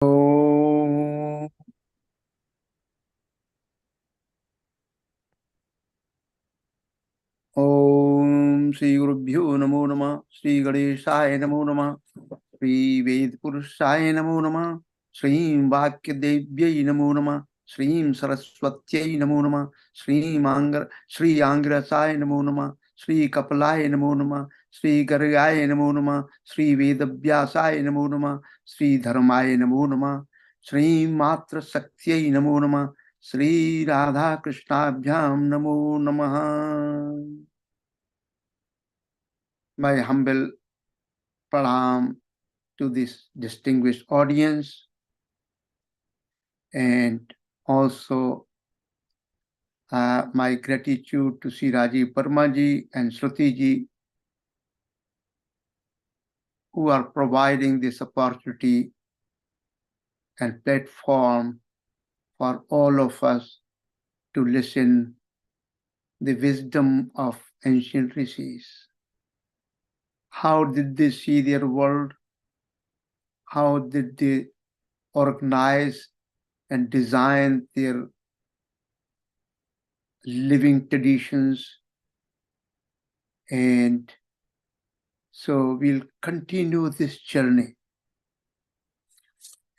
Om Om Shri Gurubhyo Namo Namah Shri Ganeshaya Namo Namah Shri Ved Purushaya Namo Namah Shri Vakyadevyai Namo Namah Shri Saraswatyai Namo Namah Shri Angrasaya Namo Namah Shri Kapalaya Namo Namah Shri Gargaya Namo Namah Shri Vedavyasaya Namo Namah Shri Dharmaya Namo Namah Shri Matra Sakyai Namo Namah Shri Radha Krishnabhyam Namo Namaha. My humble pranam to this distinguished audience, and also my gratitude to Sri Rajiv Parma ji and Shruti ji, who are providing this opportunity and platform for all of us to listen the wisdom of ancient rishis. How did they see their world? How did they organize and design their living traditions? And so we'll continue this journey.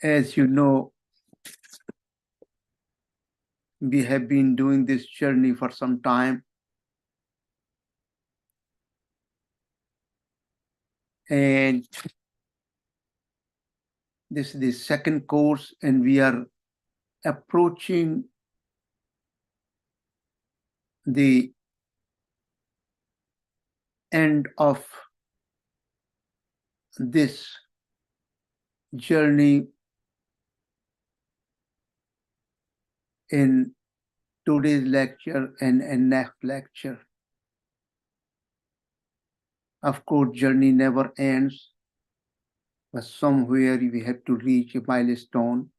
As you know, we have been doing this journey for some time. And this is the second course, and we are approaching the end of this journey in today's lecture and next lecture. Of course, journey never ends, but somewhere we have to reach a milestone.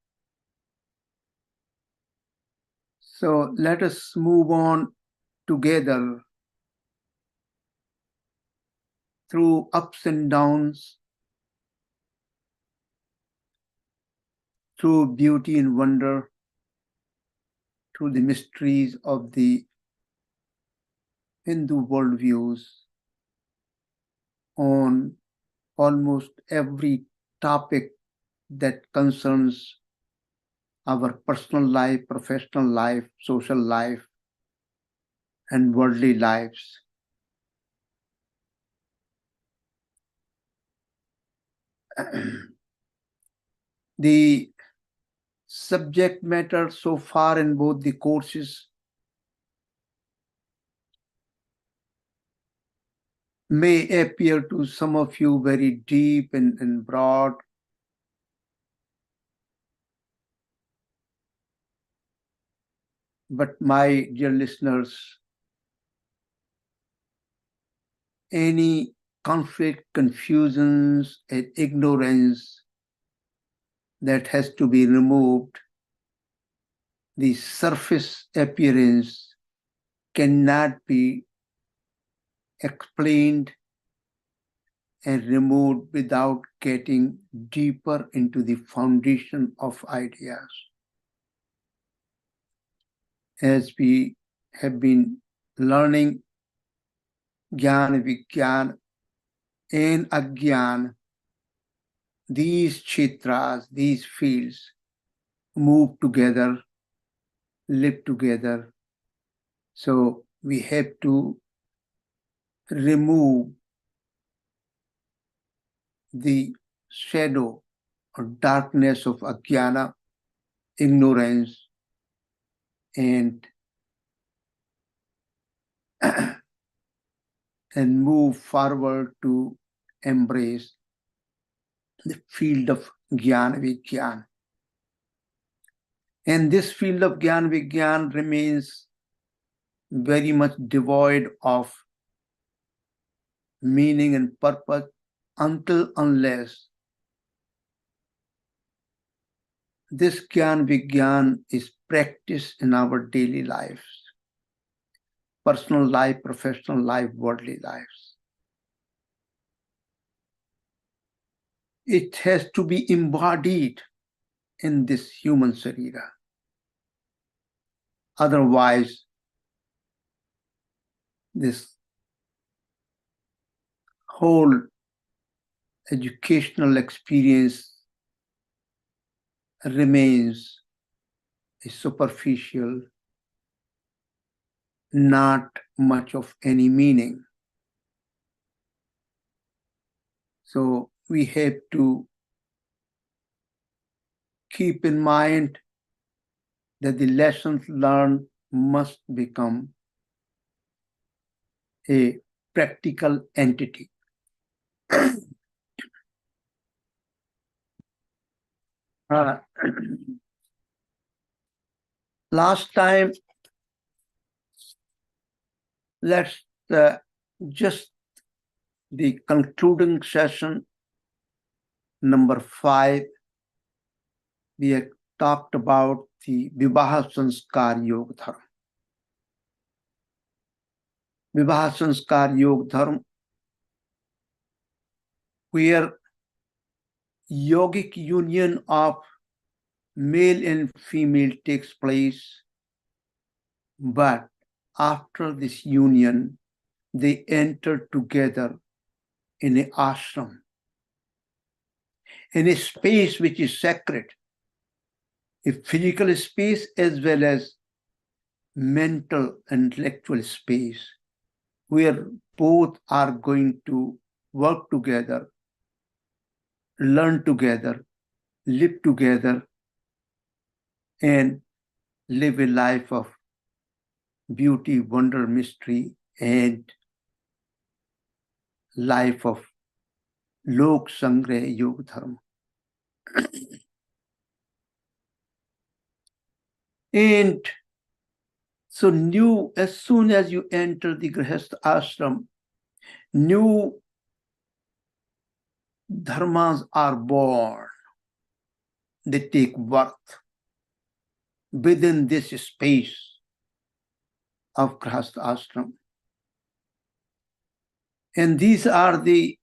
So let us move on together through ups and downs, through beauty and wonder, through the mysteries of the Hindu worldviews, on almost every topic that concerns our personal life, professional life, social life, and worldly lives. The subject matter so far in both the courses may appear to some of you very deep and broad, but my dear listeners, any conflict, confusions, and ignorance that has to be removed, the surface appearance cannot be explained and removed without getting deeper into the foundation of ideas. As we have been learning Jnana, Vigyan, and Agyan, these chitras, these fields move together, live together. So we have to remove the shadow or darkness of Ajnana, ignorance, and and move forward to embrace the field of Jnana Vigyan. And this field of Jnana Vigyan remains very much devoid of meaning and purpose unless this Jnana Vigyan is practiced in our daily lives, personal life, professional life, worldly lives. It has to be embodied in this human sarira. Otherwise, this whole educational experience remains a superficial, not much of any meaning. So we have to keep in mind that the lessons learned must become a practical entity. Last time, let's just the concluding session, number 5, we have talked about the Vivaha Sanskar Yogadharma. Vivaha Sanskar Yogadharma, where yogic union of male and female takes place, but after this union, they enter together in an ashram, in a space which is sacred, a physical space as well as mental, intellectual space, where both are going to work together, learn together, live together, and live a life of beauty, wonder, mystery, and life of Lokasamgraha Yogadharma. And so as soon as you enter the Grihastha ashram, new dharmas are born. They take birth within this space of Grihastha ashram. And these are the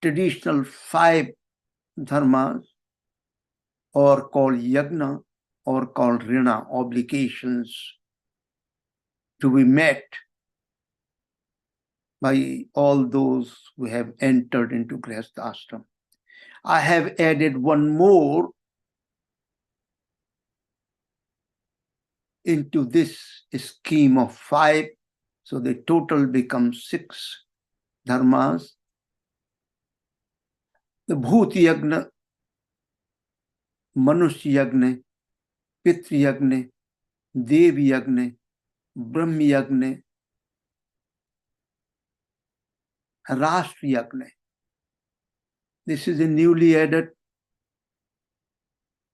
traditional 5 dharmas, or called yagna, or called rina, obligations to be met by all those who have entered into Grihastha ashram. I have added one more into this scheme of 5, so the total becomes 6 dharmas. The Bhut Yagna, Manushya Yagna, Pitri Yagna, Dev Yagna, Brahm Yagna, Rashtra Yagna. This is a newly added.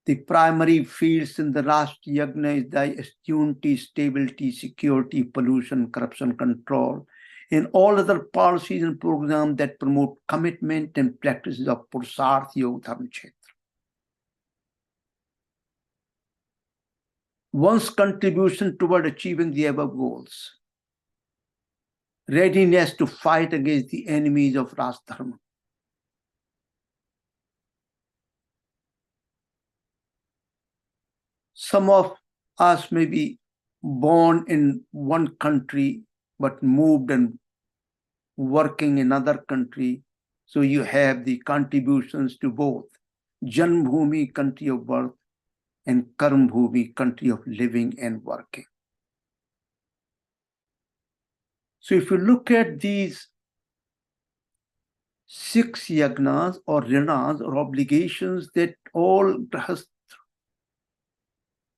The primary fields in the Rashtra Yagna is the unity, stability, security, pollution, corruption, control, and all other policies and programs that promote commitment and practices of Purusarth Yogadharma Kshetra. One's contribution toward achieving the above goals. Readiness to fight against the enemies of Rashtra. Some of us may be born in one country, but moved and working in another country. So you have the contributions to both Janmbhumi, country of birth, and Karmbhumi, country of living and working. So if you look at these 6 yagnas or rinas or obligations that all grahasthas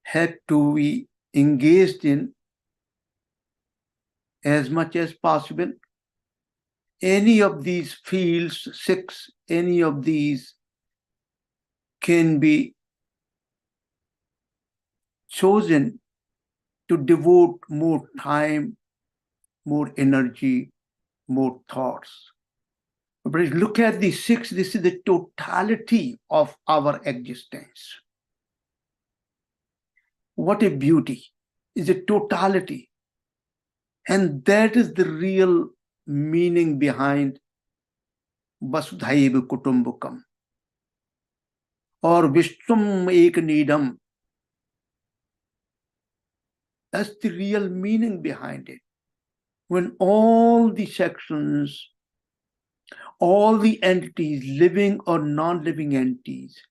had to be engaged in as much as possible, any of these fields, 6, any of these can be chosen to devote more time, more energy, more thoughts. But if you look at the 6, this is the totality of our existence. What a beauty! Is a totality. And that is the real meaning behind Vasudhaiva Kutumbakam. or Vishwam Ek Needam. That's the real meaning behind it. When all the sections, all the entities, living or non-living entities,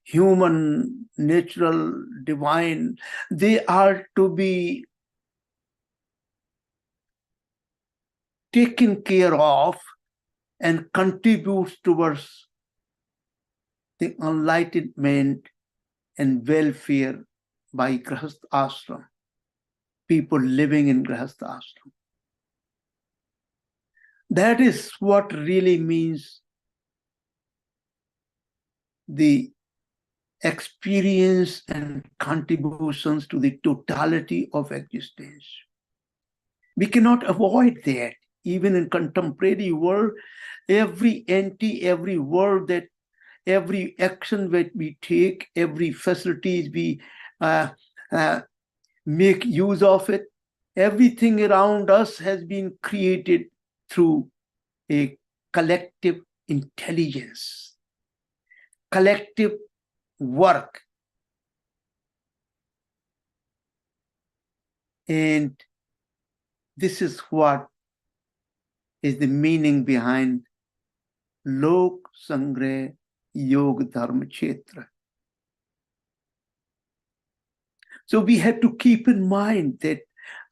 human, natural, divine, they are to be taken care of and contributes towards the enlightenment and welfare by Grahastha Ashram, people living in Grahastha Ashram. That is what really means the experience and contributions to the totality of existence. We cannot avoid that. Even in contemporary world, every entity, every word that, every action that we take, every facilities we make use of it, everything around us has been created through a collective intelligence, collective work. And this is what is the meaning behind Lokasamgraha Yogadharma Kshetra. So we have to keep in mind that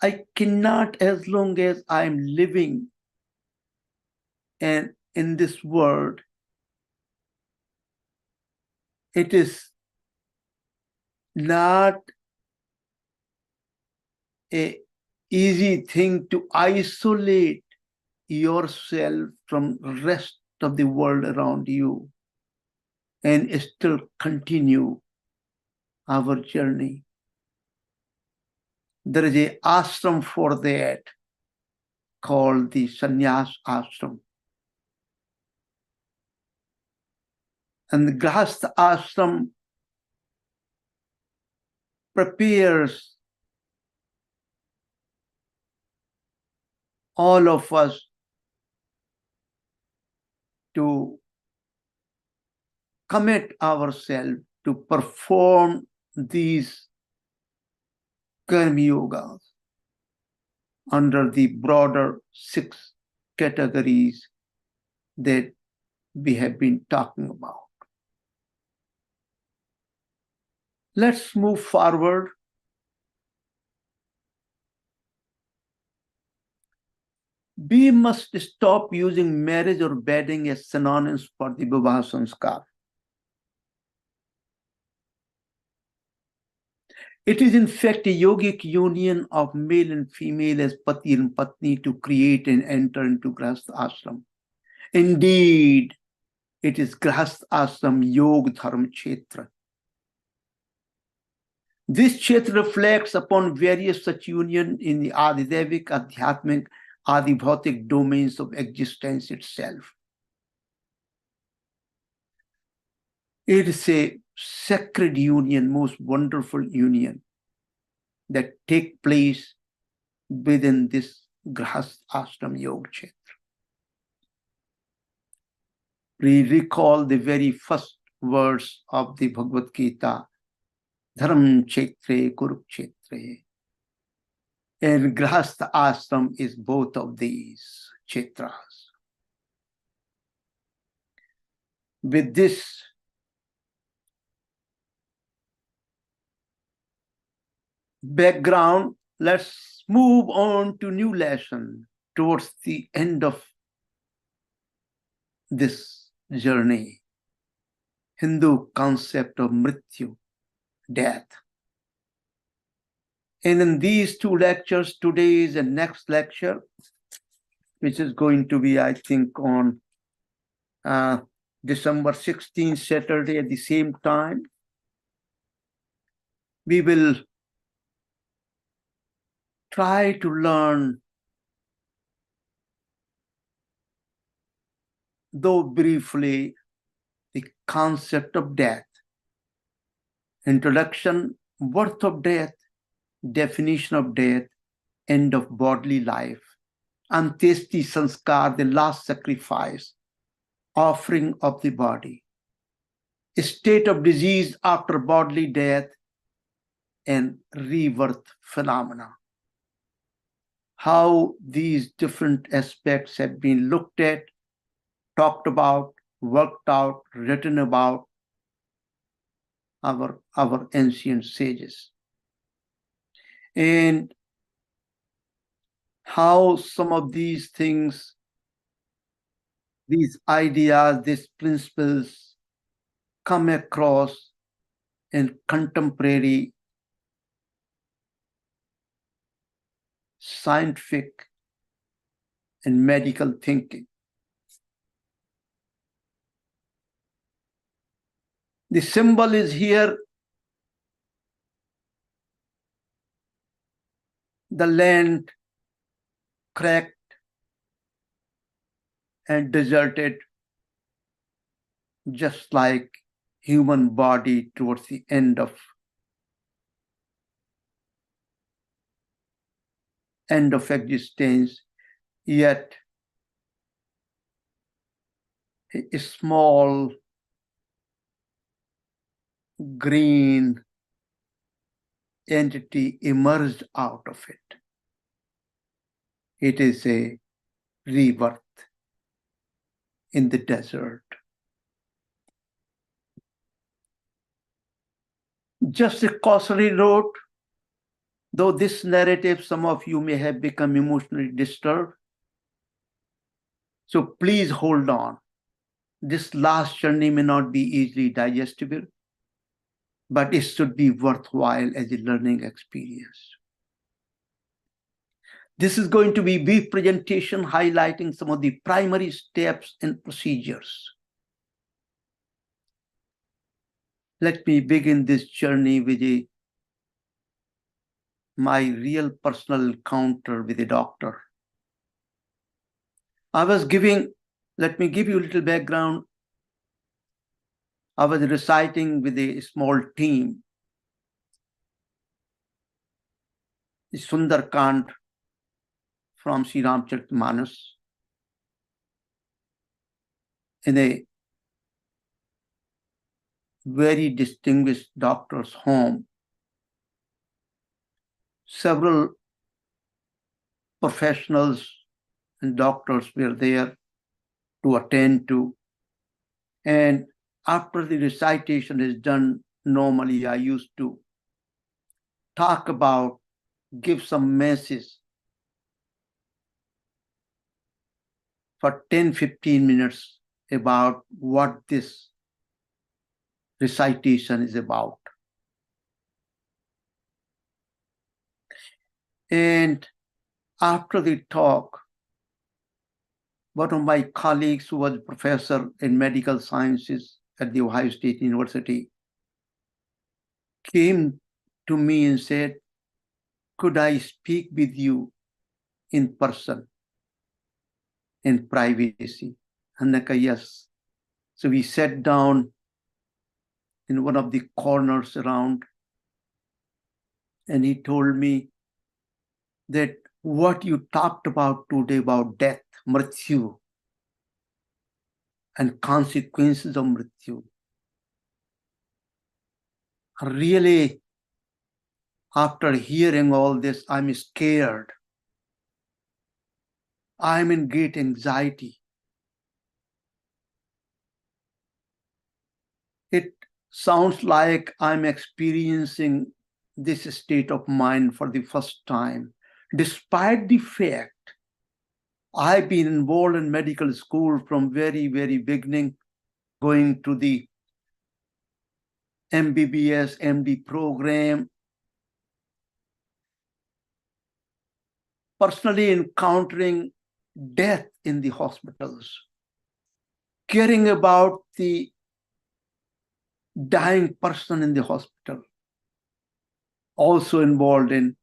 I cannot, as long as I'm living and in this world, it is not an easy thing to isolate yourself from the rest of the world around you and still continue our journey. There is an ashram for that called the Sannyas Ashram. And the Grahastha Ashram prepares all of us to commit ourselves to perform these karma yogas under the broader 6 categories that we have been talking about. Let's move forward. We must stop using marriage or wedding as synonyms for the Vivaha Sanskar. It is in fact a yogic union of male and female as Pati and Patni to create and enter into Grahastha Ashram. Indeed, it is Grahastha Ashram Yogadharma Kshetra. This Kshetra reflects upon various such union in the Adidevic, Adhyatmic, Adibhautic domains of existence itself. It is a sacred union, most wonderful union that take place within this Grahastha Ashram Yoga Kshetra. We recall the very first words of the Bhagavad Gita, Dharam Kshetre Kurukshetre. And Grahastha Ashram is both of these kshetras. With this background, let's move on to new lesson towards the end of this journey. Hindu concept of Mrityu, death. And in these 2 lectures, today's and next lecture, which is going to be, I think, on December 16th, Saturday at the same time, we will try to learn, though briefly, the concept of death. Introduction, birth of death, definition of death, end of bodily life, Antyesti Sanskar, the last sacrifice, offering of the body. a state of disease after bodily death, and rebirth phenomena. How these different aspects have been looked at, talked about, worked out, written about our ancient sages. And how some of these things, these ideas, these principles come across in contemporary scientific and medical thinking. The symbol is here, the land cracked and deserted, just like human body towards the end of existence, yet a small green entity emerged out of it. It is a rebirth in the desert. Just a cautionary note, though this narrative, some of you may have become emotionally disturbed. So please hold on. This last journey may not be easily digestible, but it should be worthwhile as a learning experience. This is going to be a brief presentation highlighting some of the primary steps and procedures. Let me begin this journey with my real personal encounter with a doctor. Let me give you a little background. I was reciting with a small team the Sundarkand from Sri Ramcharitmanas in a very distinguished doctor's home. Several professionals and doctors were there to attend to. And after the recitation is done, normally I used to talk about, give some message for 10-15 minutes about what this recitation is about. And after the talk, one of my colleagues who was a professor in medical sciences at the Ohio State University came to me and said, could I speak with you in person, in privacy? And I said, yes. So we sat down in one of the corners around, and he told me that what you talked about today about death, mrityu, and consequences of mrityu, really, after hearing all this, I'm scared. I'm in great anxiety. It sounds like I'm experiencing this state of mind for the first time, despite the fact I've been involved in medical school from very, very beginning, going to the MBBS, MD program, personally encountering death in the hospitals, caring about the dying person in the hospital, also involved in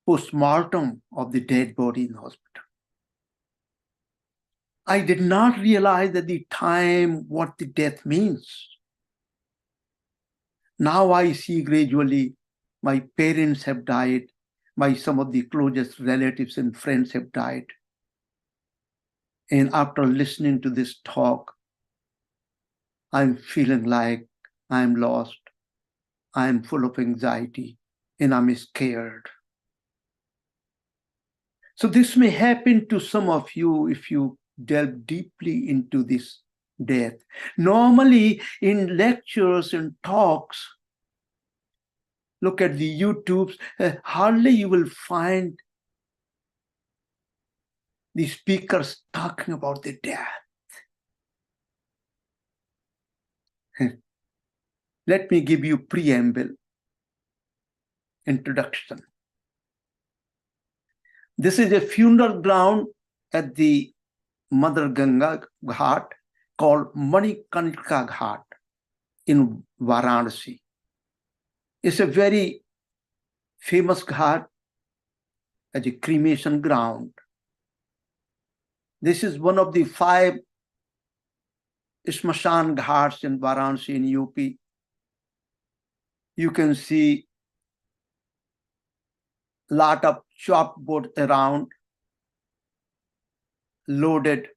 postmortem of the dead body in the hospital. I did not realize at the time what the death means. Now I see gradually my parents have died, some of the closest relatives and friends have died. And after listening to this talk, I'm feeling like I am lost, I am full of anxiety, and I'm scared. So this may happen to some of you if you delve deeply into this death. Normally in lectures and talks, look at the YouTubes, hardly you will find the speakers talking about the death. Let me give you preamble, introduction. This is a funeral ground at the Mother Ganga Ghat called Manikarnika Ghat in Varanasi. It's a very famous ghat as a cremation ground. This is one of the 5 Smashan Ghats in Varanasi in UP. You can see a lot of chalkboard around, loaded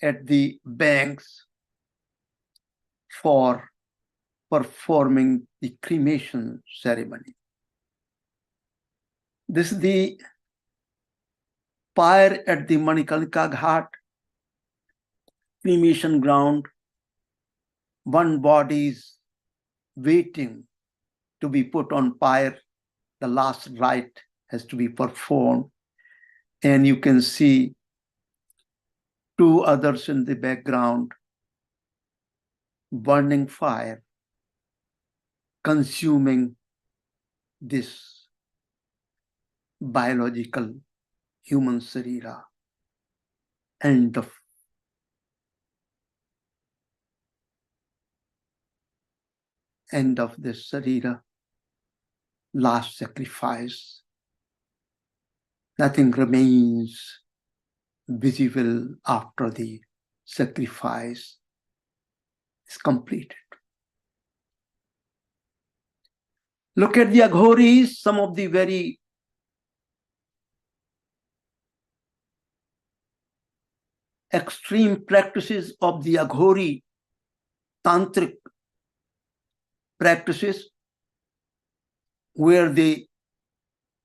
at the banks for performing the cremation ceremony. This is the pyre at the Manikarnika Ghat, cremation ground. One body is waiting to be put on pyre. The last rite has to be performed. And you can see 2 others in the background, burning fire, consuming this biological human sarira. End of this sarira, last sacrifice. Nothing remains visible after the sacrifice is completed. Look at the Aghoris, some of the very extreme practices of the Aghori tantric practices, where they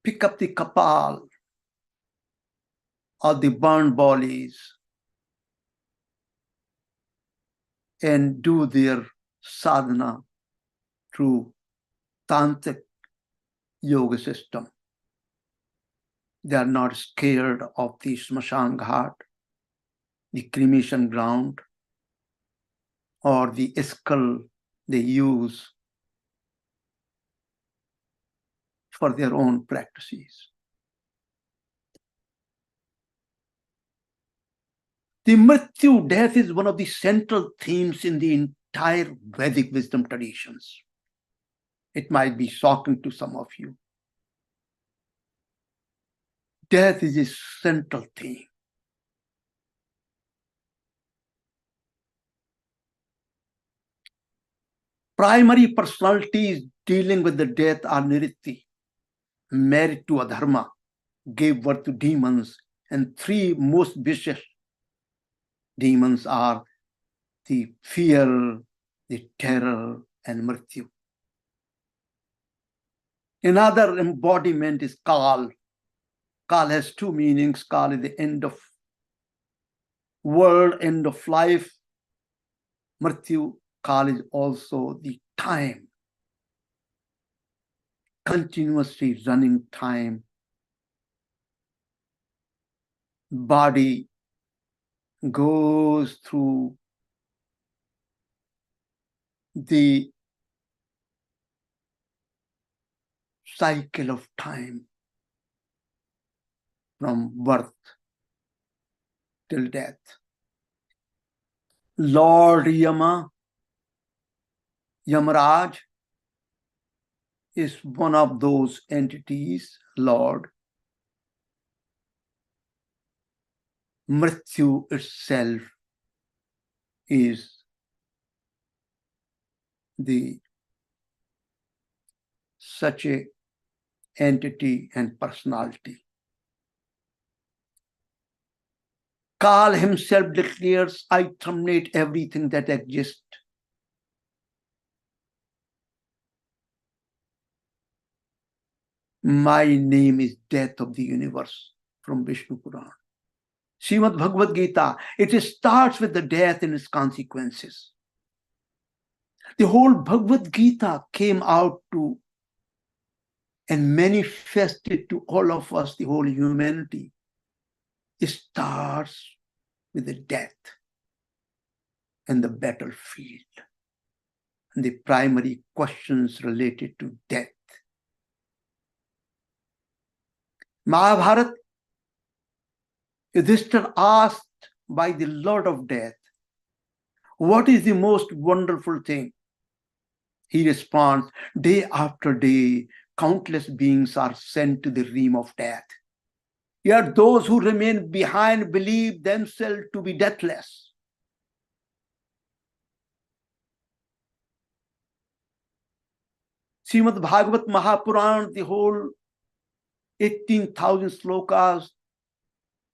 pick up the kapal or the burned bodies and do their sadhana through tantric yoga system. They are not scared of the Smashan Ghat, the cremation ground, or the skull they use for their own practices. The Mrityu, death, is one of the central themes in the entire Vedic wisdom traditions. It might be shocking to some of you. Death is a central theme. Primary personalities dealing with the death are Niritti, married to Adharma, gave birth to demons, and 3 most vicious demons are the fear, the terror, and Mrityu. Another embodiment is Kal. Kal has 2 meanings. Kal is the end of world, end of life. Mrityu, Kal is also the time, continuously running time. Body goes through the cycle of time from birth till death. Lord Yama, Yamaraj, is one of those entities, Lord. Mrityu itself is such a entity and personality. Kal himself declares, I terminate everything that exists. My name is death of the universe, from Vishnu Puran. Srimad Bhagavad Gita, it starts with the death and its consequences. The whole Bhagavad Gita came out to and manifested to all of us, the whole humanity. It starts with the death and the battlefield and the primary questions related to death. Mahabharata, Yudhishthira asked by the Lord of Death, what is the most wonderful thing? He responds, day after day, countless beings are sent to the realm of death. Yet those who remain behind believe themselves to be deathless. Srimad Bhagavat Mahapuran, the whole 18,000 slokas,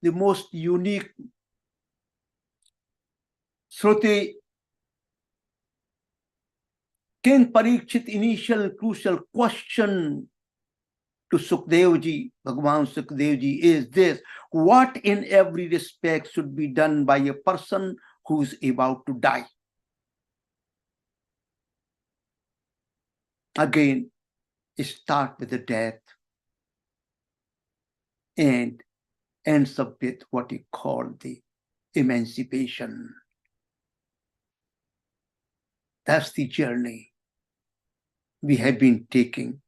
the most unique Shruti. King Parikshit initial crucial question to Sukdevji, Bhagavan Sukdevji, is this: what in every respect should be done by a person who is about to die? Again, start with the death and ends up with what he called the emancipation. That's the journey we have been taking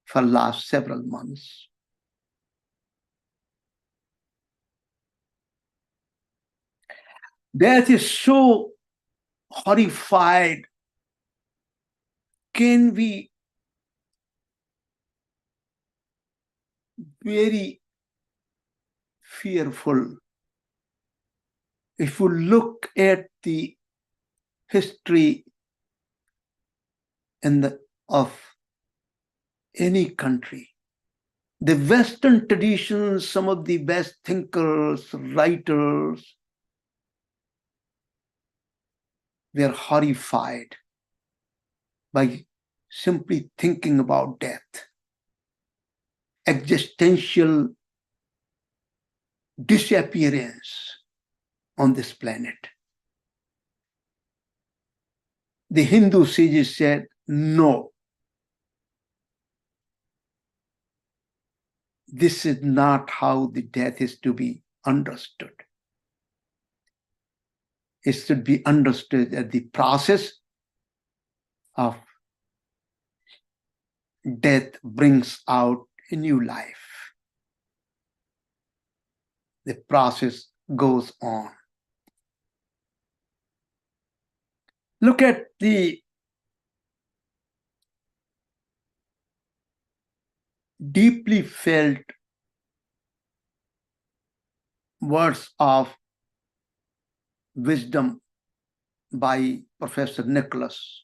for last several months. Death is so horrified. Can we very fearful if you look at the history of any country. The Western traditions, some of the best thinkers, writers, were horrified by simply thinking about death, existential disappearance on this planet. The Hindu sages said, no, this is not how the death is to be understood. It should be understood as the process of death brings out a new life. The process goes on. Look at the deeply felt words of wisdom by Professor Nicholas.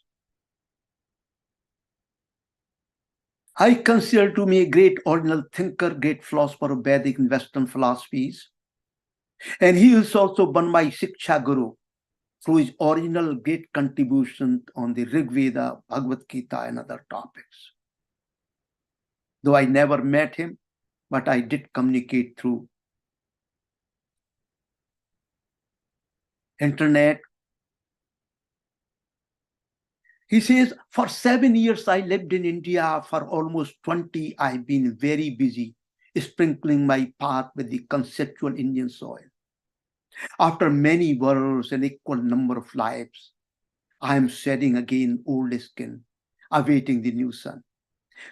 I consider to me a great original thinker, great philosopher of Vedic and Western philosophies. And he is also one my Shiksha Guru through his original great contribution on the Rig Veda, Bhagavad Gita, and other topics. Though I never met him, but I did communicate through internet. He says, for 7 years I lived in India. For almost 20, I've been very busy sprinkling my path with the conceptual Indian soil. After many worlds and equal number of lives, I am shedding again old skin, awaiting the new sun.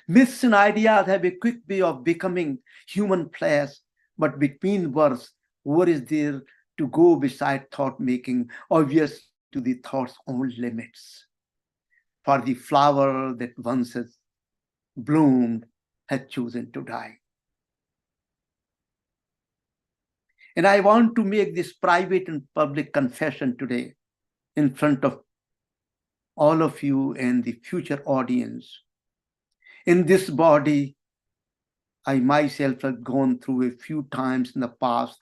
Myths and ideas have a quick way of becoming human flesh, but between births, what is there to go beside thought making, obvious to the thought's own limits? For the flower that once has bloomed has chosen to die. And I want to make this private and public confession today in front of all of you and the future audience. In this body, I myself have gone through a few times in the past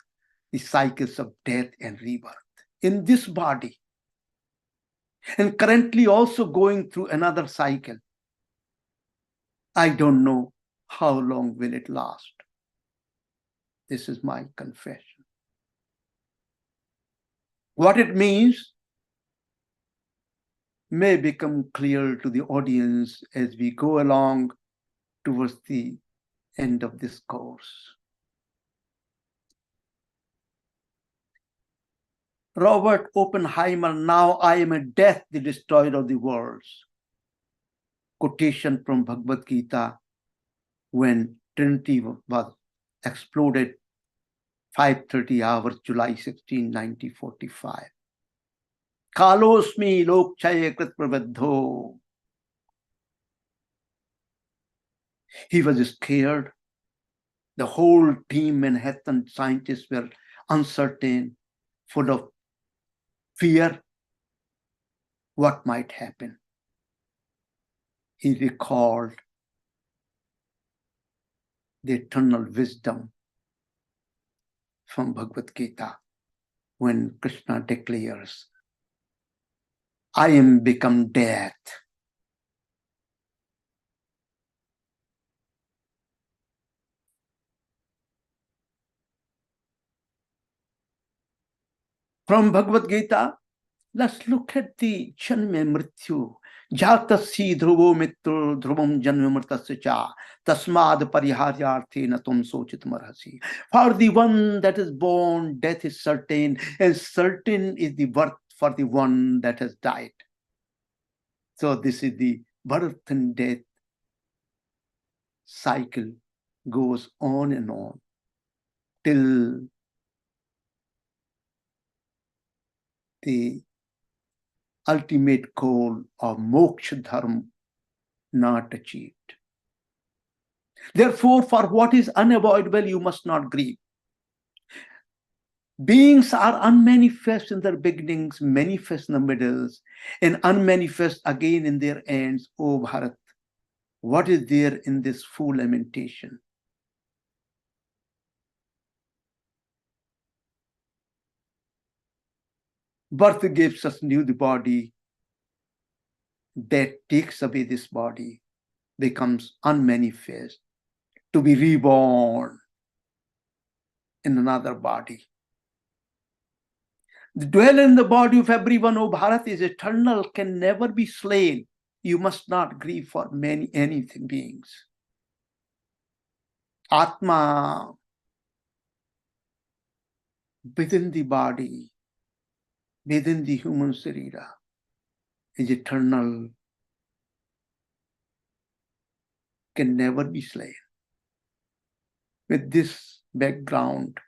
the cycles of death and rebirth in this body, and currently also going through another cycle. I don't know how long will it last. This is my confession. What it means may become clear to the audience as we go along towards the end of this course. Robert Oppenheimer, now I am a death, the destroyer of the worlds. Quotation from Bhagavad Gita when Trinity was exploded 5:30 hours, July 16, 1945. Kalosmi lokchaye krit prabaddho. He was scared. The whole team, Manhattan scientists, were uncertain, full of fear. What might happen? He recalled the eternal wisdom from Bhagavad Gita when Krishna declares, I am become death. From Bhagavad Gita, let's look at the Janma Mrityu. Jatasi dhruvo mitru dhruvam janma mritasya cha tasmad pariharyarthi na tum sochitam arhasi. For the one that is born, death is certain, and certain is the birth for the one that has died. So this is the birth and death cycle, goes on and on till the ultimate goal of moksha dharma not achieved. Therefore, for what is unavoidable, you must not grieve. Beings are unmanifest in their beginnings, manifest in the middles, and unmanifest again in their ends. O Bharat, what is there in this full lamentation? Birth gives us new the body, death takes away this body, becomes unmanifest, to be reborn in another body. The dweller in the body of everyone, O Bharat, is eternal, can never be slain. You must not grieve for anything beings. Atma within the body, within the human sarira, is eternal, can never be slain. With this background,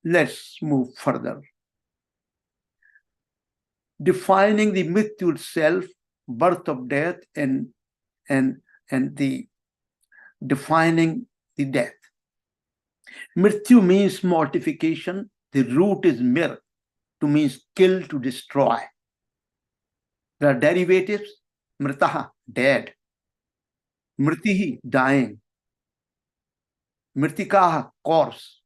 let's move further. Defining the Mrityu itself, birth of death, and the defining the death. Mrityu means mortification. The root is mir, to means kill, to destroy. There are derivatives. Mritaha, dead. Mritihi, dying. Mritikaha, corpse.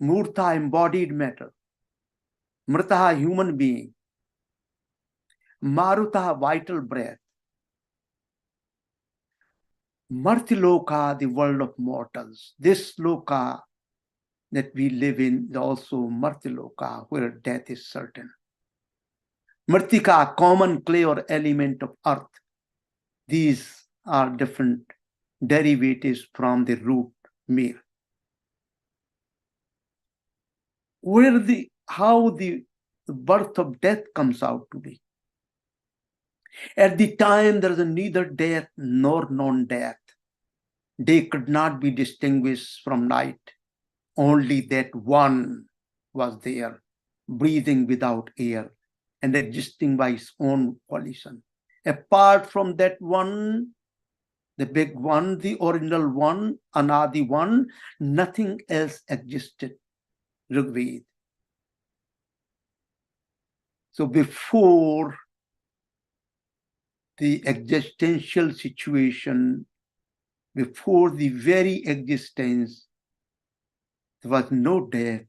Murtha, embodied matter. Mritaha, human being. Marutaha, vital breath. Martiloka, the world of mortals. This loka that we live in is also Martiloka, where death is certain. Mritika, common clay or element of earth. These are different derivatives from the root mir. How the birth of death comes out to be. At the time, there is neither death nor non-death. Day could not be distinguished from night. Only that one was there, breathing without air and existing by its own volition. Apart from that one, the big one, the original one, Anadi one, nothing else existed. Rigved. So before the existential situation, before the very existence, There was no death.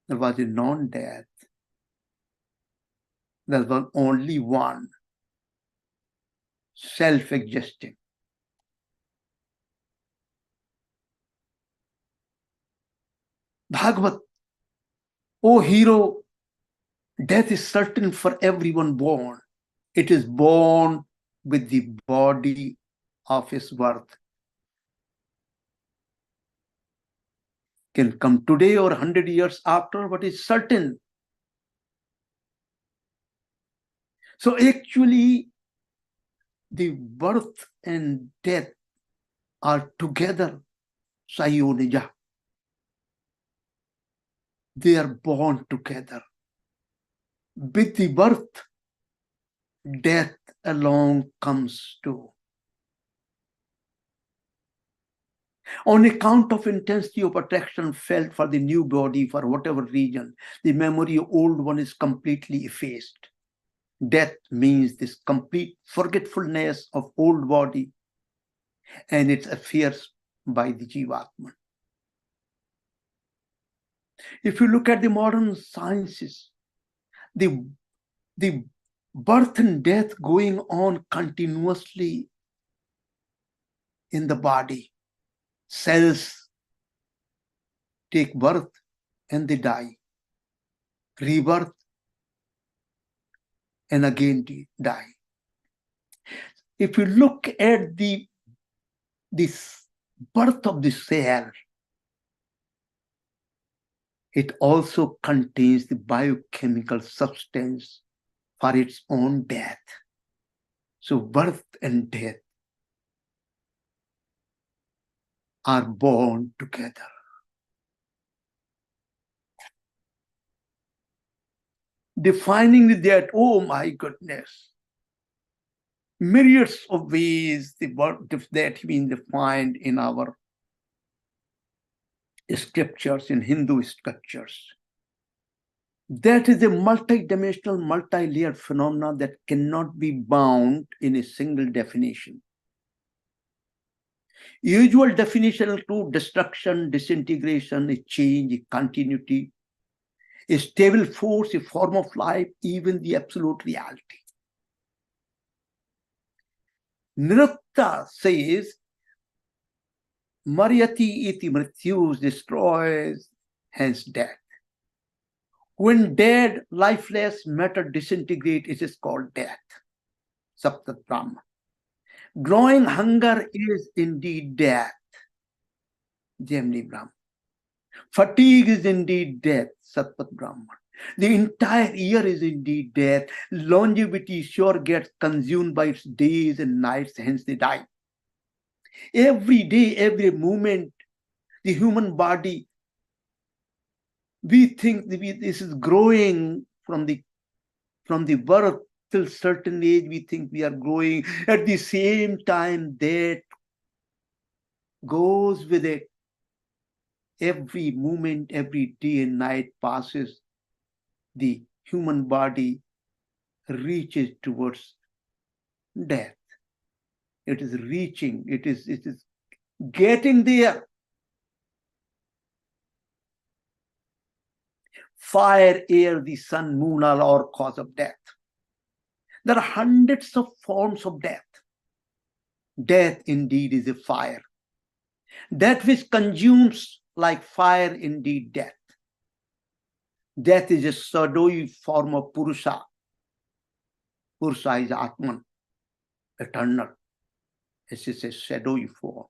There was a non-death. There was only one, self-existing. Bhagavat, O hero, death is certain for everyone born. It is born with the body of his birth. Can come today or 100 years after, but it's certain. So actually, the birth and death are together, Sayonija. They are born together. With the birth, death along comes too. On account of intensity of attraction felt for the new body for whatever reason, the memory of old one is completely effaced. Death means this complete forgetfulness of old body and its affairs by the Jivatman. If you look at the modern sciences, the birth and death going on continuously in the body. Cells take birth and they die. Rebirth and again die. If you look at this birth of the cell, it also contains the biochemical substance for its own death. So birth and death are born together. Defining the death, oh my goodness. Myriads of ways the birth of death being defined in our scriptures, in Hindu scriptures. That is a multi-dimensional, multi-layered phenomenon that cannot be bound in a single definition. Usual definition include destruction, disintegration, a change, a continuity, a stable force, a form of life, even the absolute reality. Nritta says, Maryati iti mrityus, destroys, hence death. When dead, lifeless matter disintegrate, it is called death. Saptat Brahma. Growing hunger is indeed death. Gemini Brahma. Fatigue is indeed death. Satpat Brahma. The entire year is indeed death. Longevity sure gets consumed by its days and nights, hence they die. Every day, every moment, the human body, we think this is growing from the birth till certain age, we think we are growing. At the same time, that goes with it. Every moment, every day and night passes, the human body reaches towards death. It is reaching, it is getting there. Fire, air, the sun, moon are all cause of death. There are hundreds of forms of death. Death indeed is a fire. That which consumes like fire, indeed death. Death is a shadowy form of Purusha. Purusha is Atman, eternal. This is a shadowy form.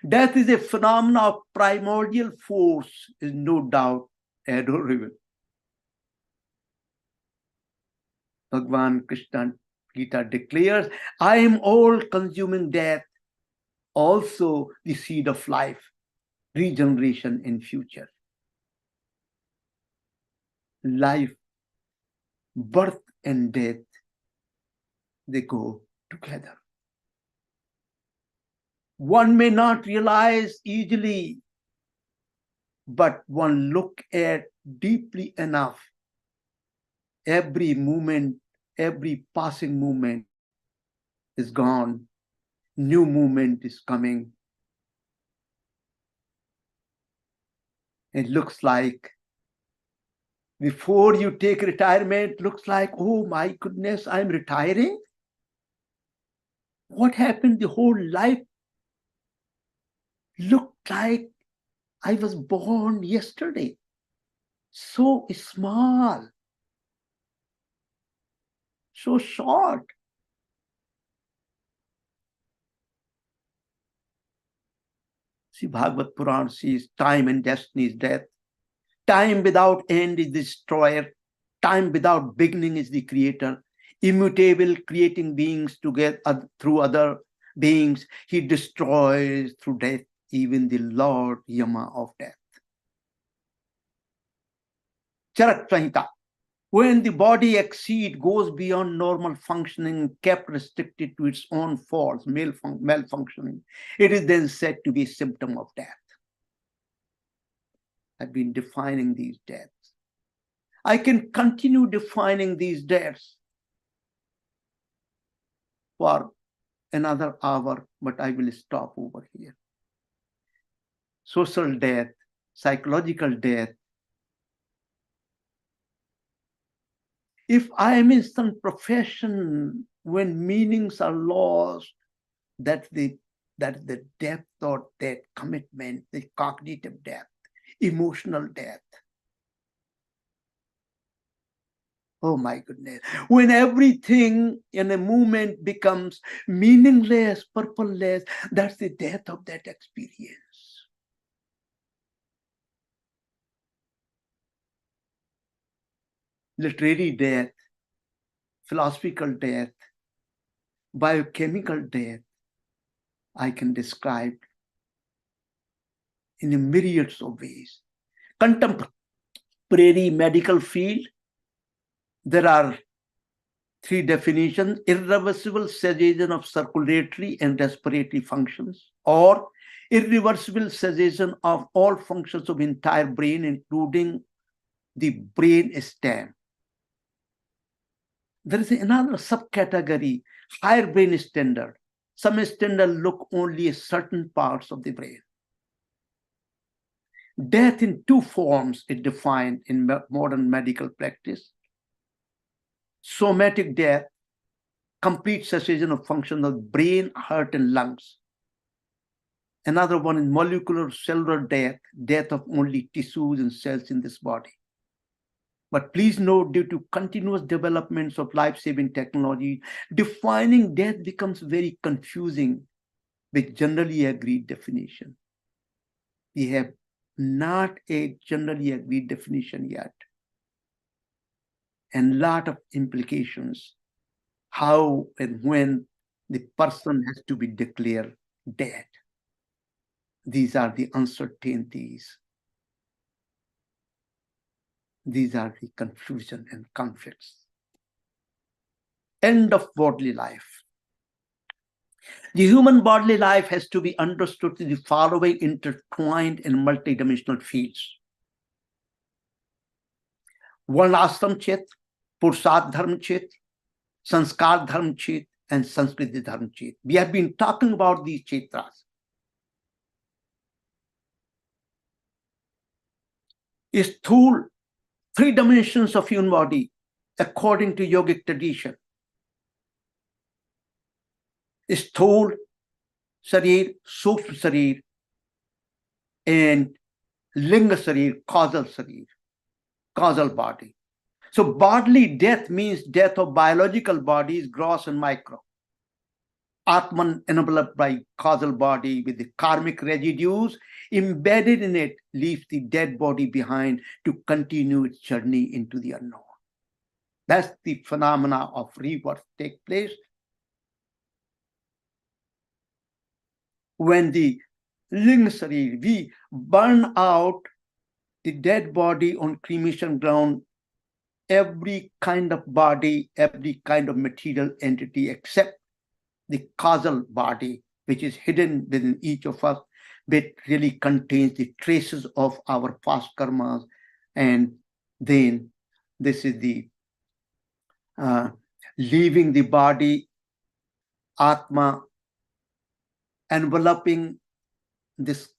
Death is a phenomenon of primordial force, is no doubt adorable. Bhagavan Krishna Gita declares, I am all-consuming death, also the seed of life, regeneration in future. Life, birth and death, they go together. One may not realize easily, but one look at deeply enough, every moment, every passing moment is gone. New movement is coming. It looks like before you take retirement, looks like, oh my goodness, I'm retiring. What happened? The whole life looked like I was born yesterday. So small, so short. See, Bhagavad Puran says time and destiny is death. Time without end is the destroyer. Time without beginning is the creator. Immutable, creating beings together through other beings. He destroys through death, even the Lord Yama of death. Charak Samhita. When the body goes beyond normal functioning, kept restricted to its own faults, malfunctioning, it is then said to be a symptom of death. I've been defining these deaths. I can continue defining these deaths for another hour, but I will stop over here. Social death, psychological death. If I am in some profession when meanings are lost, that's the depth or that commitment, the cognitive depth, emotional depth. Oh my goodness. When everything in a movement becomes meaningless, purposeless, that's the death of that experience. Literary death, philosophical death, biochemical death, I can describe in a myriads of ways. Contemporary medical field, there are three definitions: irreversible cessation of circulatory and respiratory functions, or irreversible cessation of all functions of entire brain, including the brain stem. There is another subcategory, higher brain standard. Some standards look only at certain parts of the brain. Death in two forms is defined in modern medical practice. Somatic death, complete cessation of function of brain, heart, and lungs. Another one is molecular cellular death, death of only tissues and cells in this body. But please note, due to continuous developments of life-saving technology, defining death becomes very confusing with generally agreed definition. We have not a generally agreed definition yet. And a lot of implications, how and when the person has to be declared dead. These are the uncertainties. These are the confusion and conflicts. End of bodily life. The human bodily life has to be understood in the following intertwined and multidimensional fields: Varnashram Chet, Purshat Dharma Chet, Sanskar Dharma Chet, and Sanskriti Dharma Chet. We have been talking about these chetras. Sthul, three dimensions of human body, according to yogic tradition. Sthul Sharir, Sukshma Sharir, and Linga Sharir, causal Sharir, causal body. So bodily death means death of biological bodies, gross and micro. Atman enveloped by causal body with the karmic residues embedded in it leaves the dead body behind to continue its journey into the unknown. That's the phenomena of rebirth take place. When the Linga Sharir, we burn out the dead body on cremation ground, every kind of body, every kind of material entity except the causal body, which is hidden within each of us, but really contains the traces of our past karmas. And then this is the leaving the body, Atma, enveloping this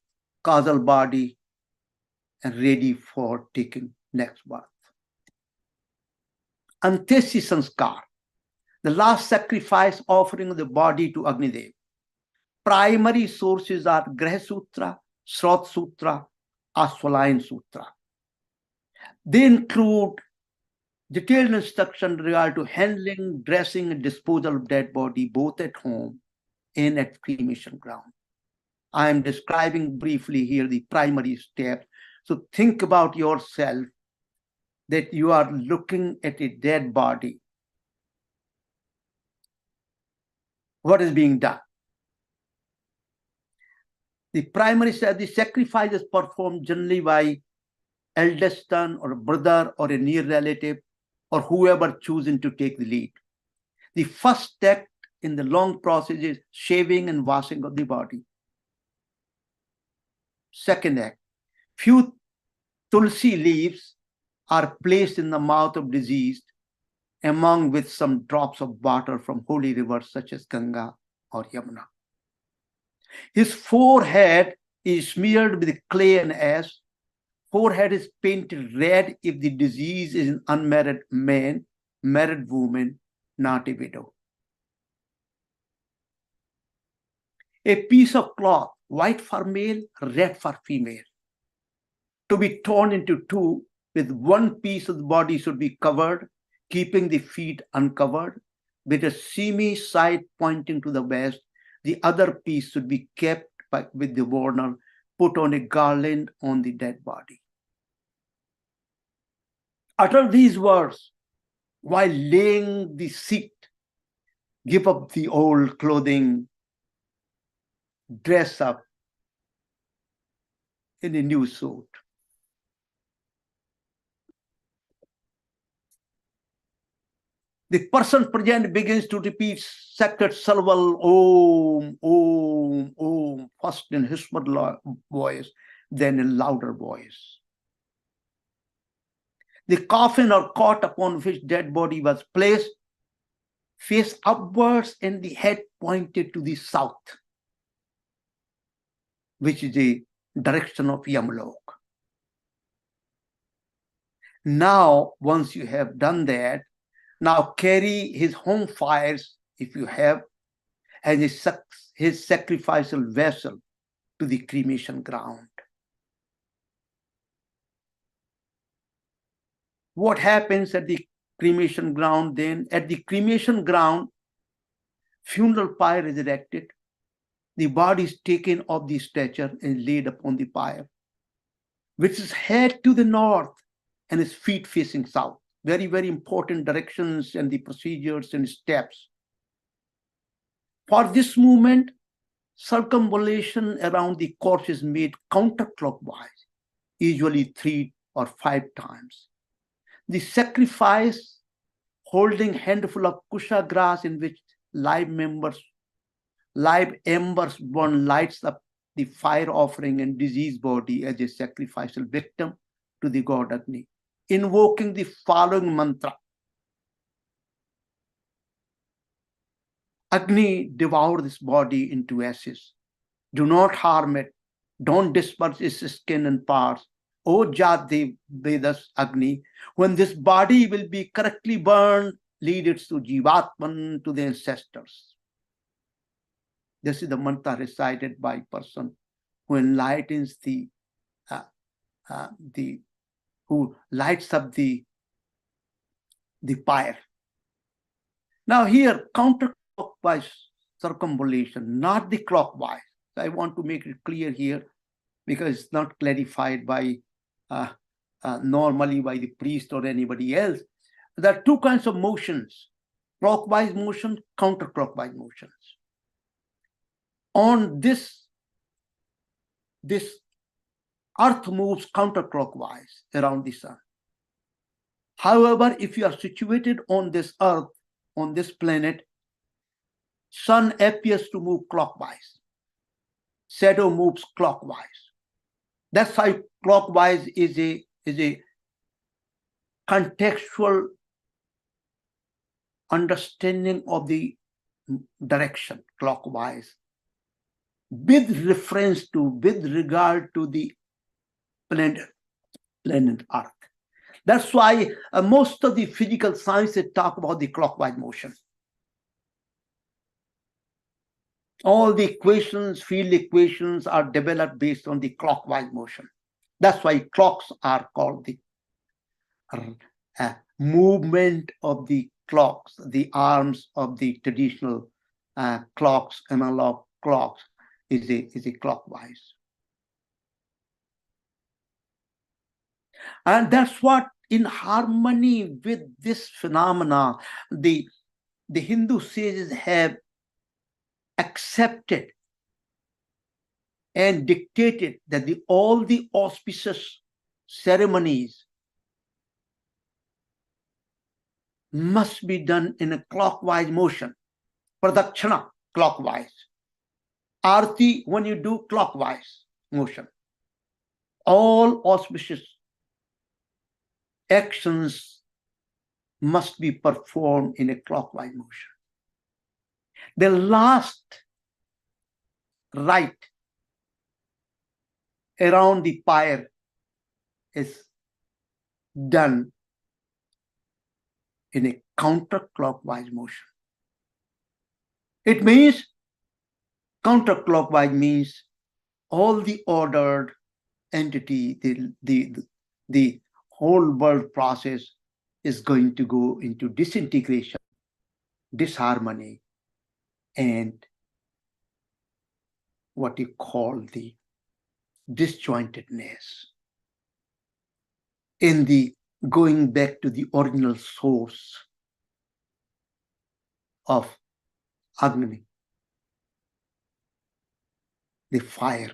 causal body, and ready for taking next birth. Antesi Sanskar, the last sacrifice offering the body to Agnidev. Primary sources are Graha Sutra, Srot Sutra, Aswalayan Sutra. They include detailed instruction regard to handling, dressing, and disposal of dead body, both at home and at cremation ground. I am describing briefly here the primary steps. So think about yourself that you are looking at a dead body. What is being done? The primary step, the sacrifice is performed generally by eldest son or a brother or a near relative or whoever choosing to take the lead. The first step in the long process is shaving and washing of the body. Second act, few tulsi leaves are placed in the mouth of deceased, among with some drops of water from holy rivers such as Ganga or Yamuna. His forehead is smeared with clay and ash. Forehead is painted red if the deceased is an unmarried man, married woman, not a widow. A piece of cloth, white for male, red for female, to be torn into two, with one piece of the body should be covered, keeping the feet uncovered, with a seamy side pointing to the west. The other piece should be kept with the mourner, put on a garland on the dead body. Utter these words while laying the seat. Give up the old clothing, dress up in a new suit. The person present begins to repeat sacred syllable Om, Om, Om, first in whispered voice, then in louder voice. The coffin or cot upon which dead body was placed faced upwards and the head pointed to the south, which is the direction of Yamlok. Now, once you have done that, now carry his home fires, if you have, as his sacrificial vessel to the cremation ground. What happens at the cremation ground then? At the cremation ground, funeral pyre is erected. The body is taken off the stretcher and laid upon the pyre, which is head to the north and his feet facing south. Very, very important directions and the procedures and steps. For this movement, circumambulation around the corpse is made counterclockwise, usually 3 or 5 times. The sacrifice, holding handful of kusha grass in which live embers burn, lights up the fire offering and diseased body as a sacrificial victim to the god Agni, invoking the following mantra. Agni, devour this body into ashes. Do not harm it. Don't disperse its skin and parts. O Jati Vedas Agni, when this body will be correctly burned, lead it to Jivatman, to the ancestors. This is the mantra recited by a person who enlightens who lights up the pyre. Now here, counterclockwise circumambulation, not the clockwise. I want to make it clear here because it's not clarified by normally by the priest or anybody else. There are 2 kinds of motions: clockwise motion, counterclockwise motions. On this earth moves counterclockwise around the sun. However, if you are situated on this earth, on this planet, sun appears to move clockwise. Shadow moves clockwise. That's why clockwise is a contextual understanding of the direction, clockwise, with regard to the planet planet Earth. That's why most of the physical sciences talk about the clockwise motion. All the equations, field equations, are developed based on the clockwise motion. That's why clocks are called the movement of the clocks, the arms of the traditional clocks, analog clocks, is a clockwise. And that's what, in harmony with this phenomena, the Hindu sages have accepted and dictated that all the auspicious ceremonies must be done in a clockwise motion. Pradakshina, clockwise. Arti, when you do clockwise motion. All auspicious actions must be performed in a clockwise motion. The last rite around the pyre is done in a counterclockwise motion. It means, counterclockwise means all the ordered entity, the whole world process is going to go into disintegration, disharmony, and what you call the disjointedness, in the going back to the original source of Agni, the fire,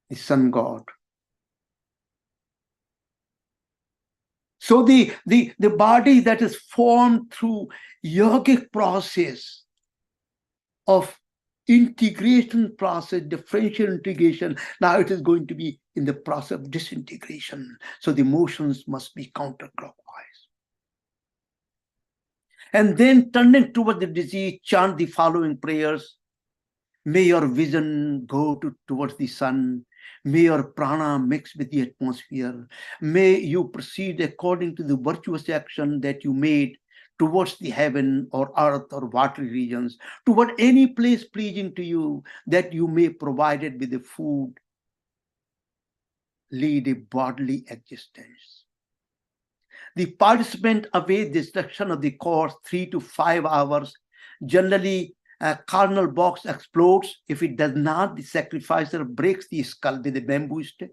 the sun god. So the body that is formed through yogic process of integration process, differential integration, now it is going to be in the process of disintegration. So the motions must be counterclockwise. And then turning toward the disease, chant the following prayers. May your vision go towards the sun. May your prana mix with the atmosphere. May you proceed according to the virtuous action that you made towards the heaven or earth or watery regions, toward any place pleasing to you, that you may provide it with the food, lead a bodily existence. The participant awaits the destruction of the course 3 to 5 hours. Generally, a carnal box explodes. If it does not, the sacrificer breaks the skull with a bamboo stick,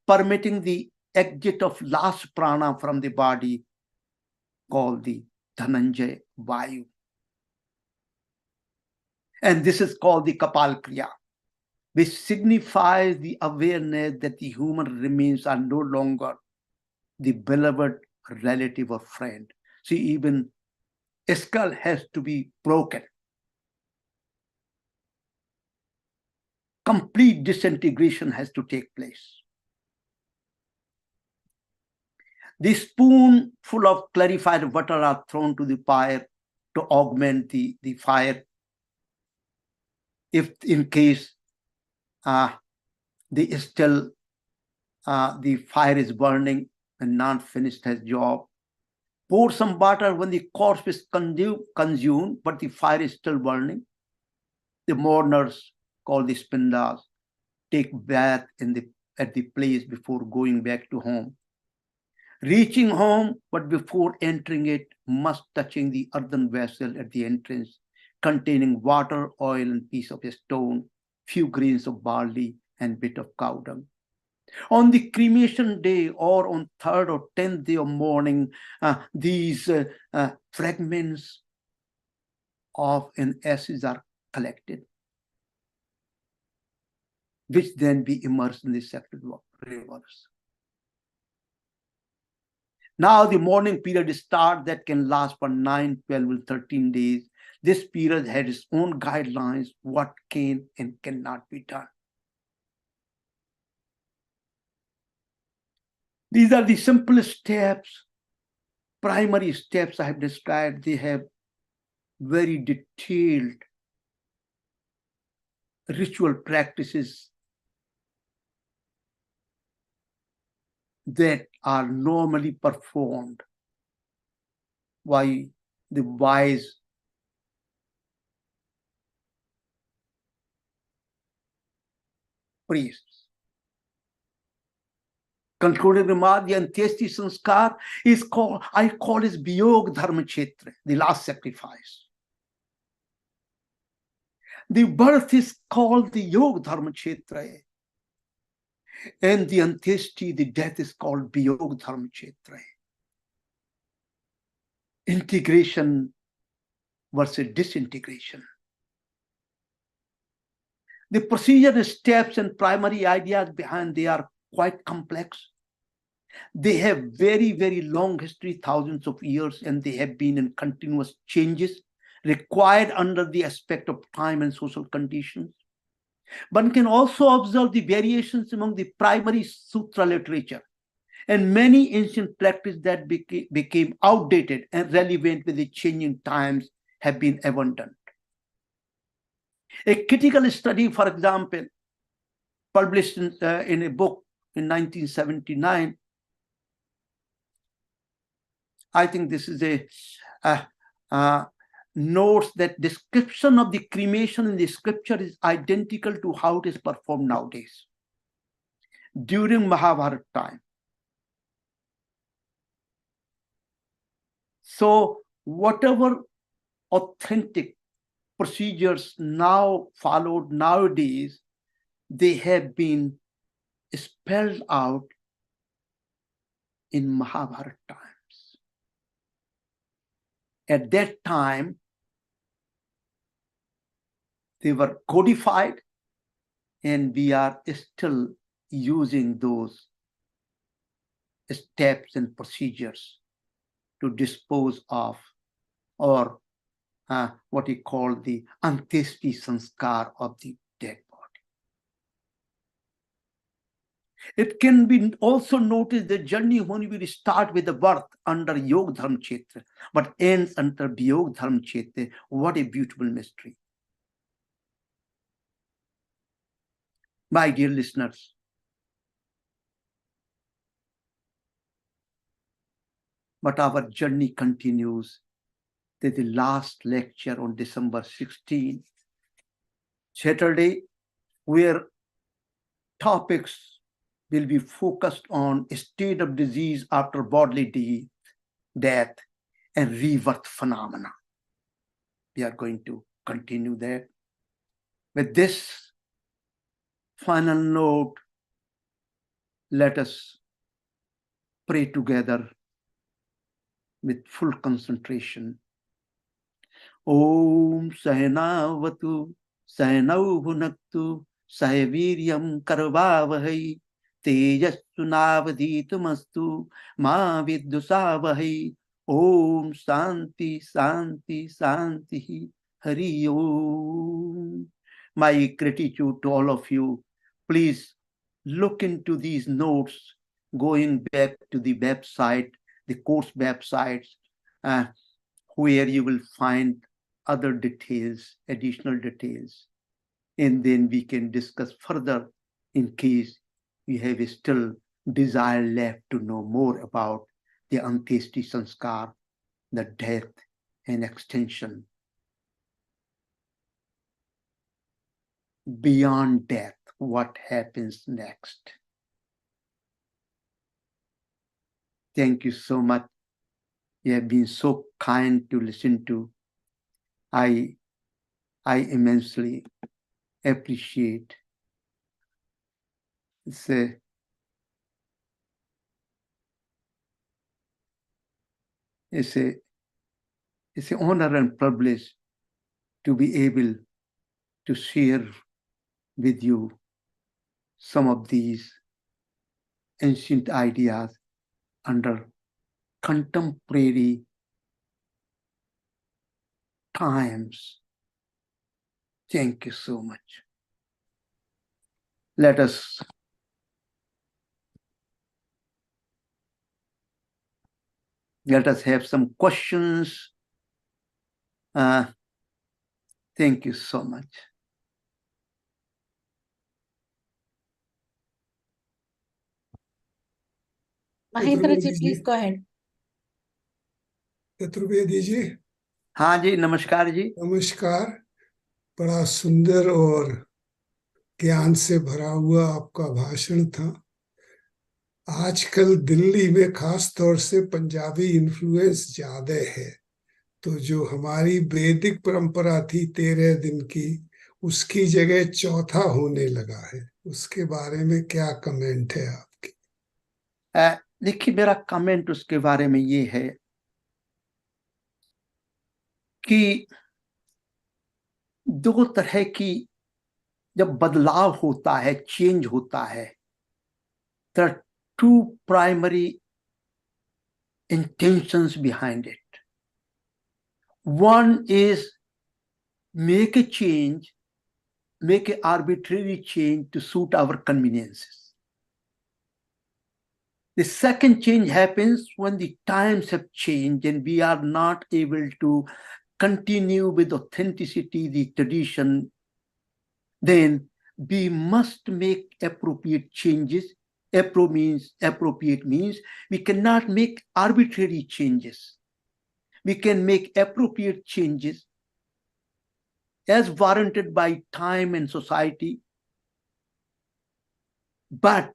permitting the exit of last prana from the body, called the Dhananjay Vayu. And this is called the Kapal Kriya, which signifies the awareness that the human remains are no longer the beloved relative or friend. See, even a skull has to be broken. Complete disintegration has to take place. The spoonful of clarified water are thrown to the fire to augment the fire. If in case the fire is burning and not finished his job, pour some water when the corpse is consumed, but the fire is still burning. The mourners, called the spindas, take bath at the place before going back to home. Reaching home, but before entering it, must touching the earthen vessel at the entrance, containing water, oil, and piece of a stone, few grains of barley, and bit of cow dung. On the cremation day, or on 3rd or 10th day of mourning, these fragments of an ashes are collected, which then be immersed in the sacred rivers. Now the mourning period starts, that can last for 9, 12, or 13 days. This period had its own guidelines, what can and cannot be done. These are the simplest steps, primary steps I have described. They have very detailed ritual practices that are normally performed by the wise priests. Concluding remark, the Antyesti Sanskar is called, I call it Yogadharma Kshetra, the last sacrifice. The birth is called the Yogadharma Kshetra, and the Antyesti, the death, is called Yogadharma Kshetra. Integration versus disintegration. The procedure, steps, and primary ideas behind they are quite complex. They have very, very long history, thousands of years, and they have been in continuous changes required under the aspect of time and social conditions. One can also observe the variations among the primary sutra literature and many ancient practices that became outdated and relevant with the changing times have been abundant. A critical study, for example, published in a book in 1979, I think this is a notes that description of the cremation in the scripture is identical to how it is performed nowadays during Mahabharata time. So whatever authentic procedures now followed nowadays, they have been spelled out in Mahabharata times. At that time, they were codified, and we are still using those steps and procedures to dispose of, or what we call the Antyesti Sanskar of the dead body. It can be also noticed the journey when we start with the birth under Yogadharma Kshetra, but ends under Yogadharma Kshetra. What a beautiful mystery. My dear listeners, but our journey continues to the last lecture on December 16, Saturday, where topics will be focused on state of disease after bodily death and rebirth phenomena. We are going to continue that. With this final note, let us pray together with full concentration. Om Sahanavatu Sahanau Bhunaktu Sahaviryam Karvavahai Tejastu Navadhitumastu Ma Vidyusavahai. Om Santi Santi Santi Hari Om. My gratitude to all of you. Please look into these notes, going back to the website, the course websites, where you will find other details, additional details. And then we can discuss further in case you have a still desire left to know more about the Antyesti Sanskar, the death and extension. Beyond death, what happens next? Thank you so much. You have been so kind to listen to. I immensely appreciate. It's an honor and privilege to be able to share with you some of these ancient ideas under contemporary times. Thank you so much. Let us have some questions. Thank you so much. Mahendra ji, Chaturvedi ji. please go ahead. Chaturvedi ji, हाँ जी, नमस्कार जी। नमस्कार। बड़ा सुंदर और ज्ञान से भरा हुआ आपका भाषण था। आजकल दिल्ली में खास तौर से पंजाबी इन्फ्लुएंस ज्यादा है, तो जो हमारी वैदिक परंपरा थी 13 दिन की, उसकी जगह चौथा होने लगा है। उसके बारे में क्या कमेंट है आपकी? देखिए, मेरा कमेंट उसके बारे में ये है कि दो तरह की जब बदलाव होता है, चेंज होता है, there are two primary intentions behind it. One is make a change, make an arbitrary change to suit our conveniences. The second change happens when the times have changed and we are not able to continue with authenticity, the tradition. Then we must make appropriate changes. Appropriate means we cannot make arbitrary changes. We can make appropriate changes as warranted by time and society, but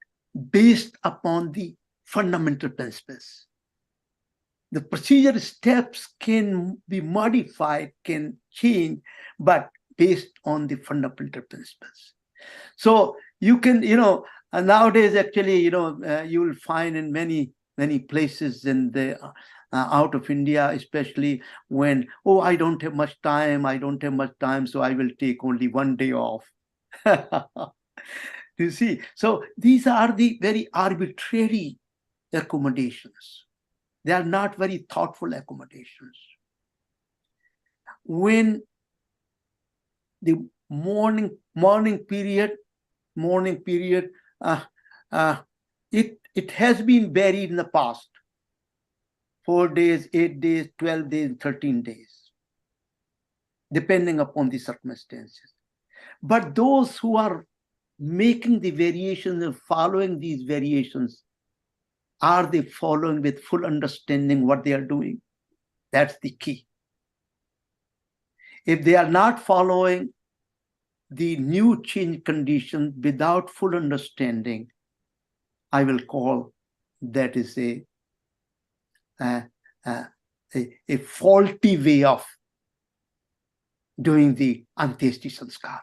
based upon the fundamental principles. The procedure steps can be modified, can change, but based on the fundamental principles. So you can, nowadays actually, you will find in many places in the out of India, especially when, oh, I don't have much time, so I will take only one day off. You see, so these are the very arbitrary accommodations. They are not very thoughtful accommodations. When the morning period, uh, uh, it has been varied in the past: 4 days, 8 days, 12 days, 13 days, depending upon the circumstances. But those who are making the variations and following these variations, are they following with full understanding what they are doing? That's the key. If they are not following the new change conditions without full understanding, I will call that is a, a, a faulty way of doing the Antyeshti Sanskar.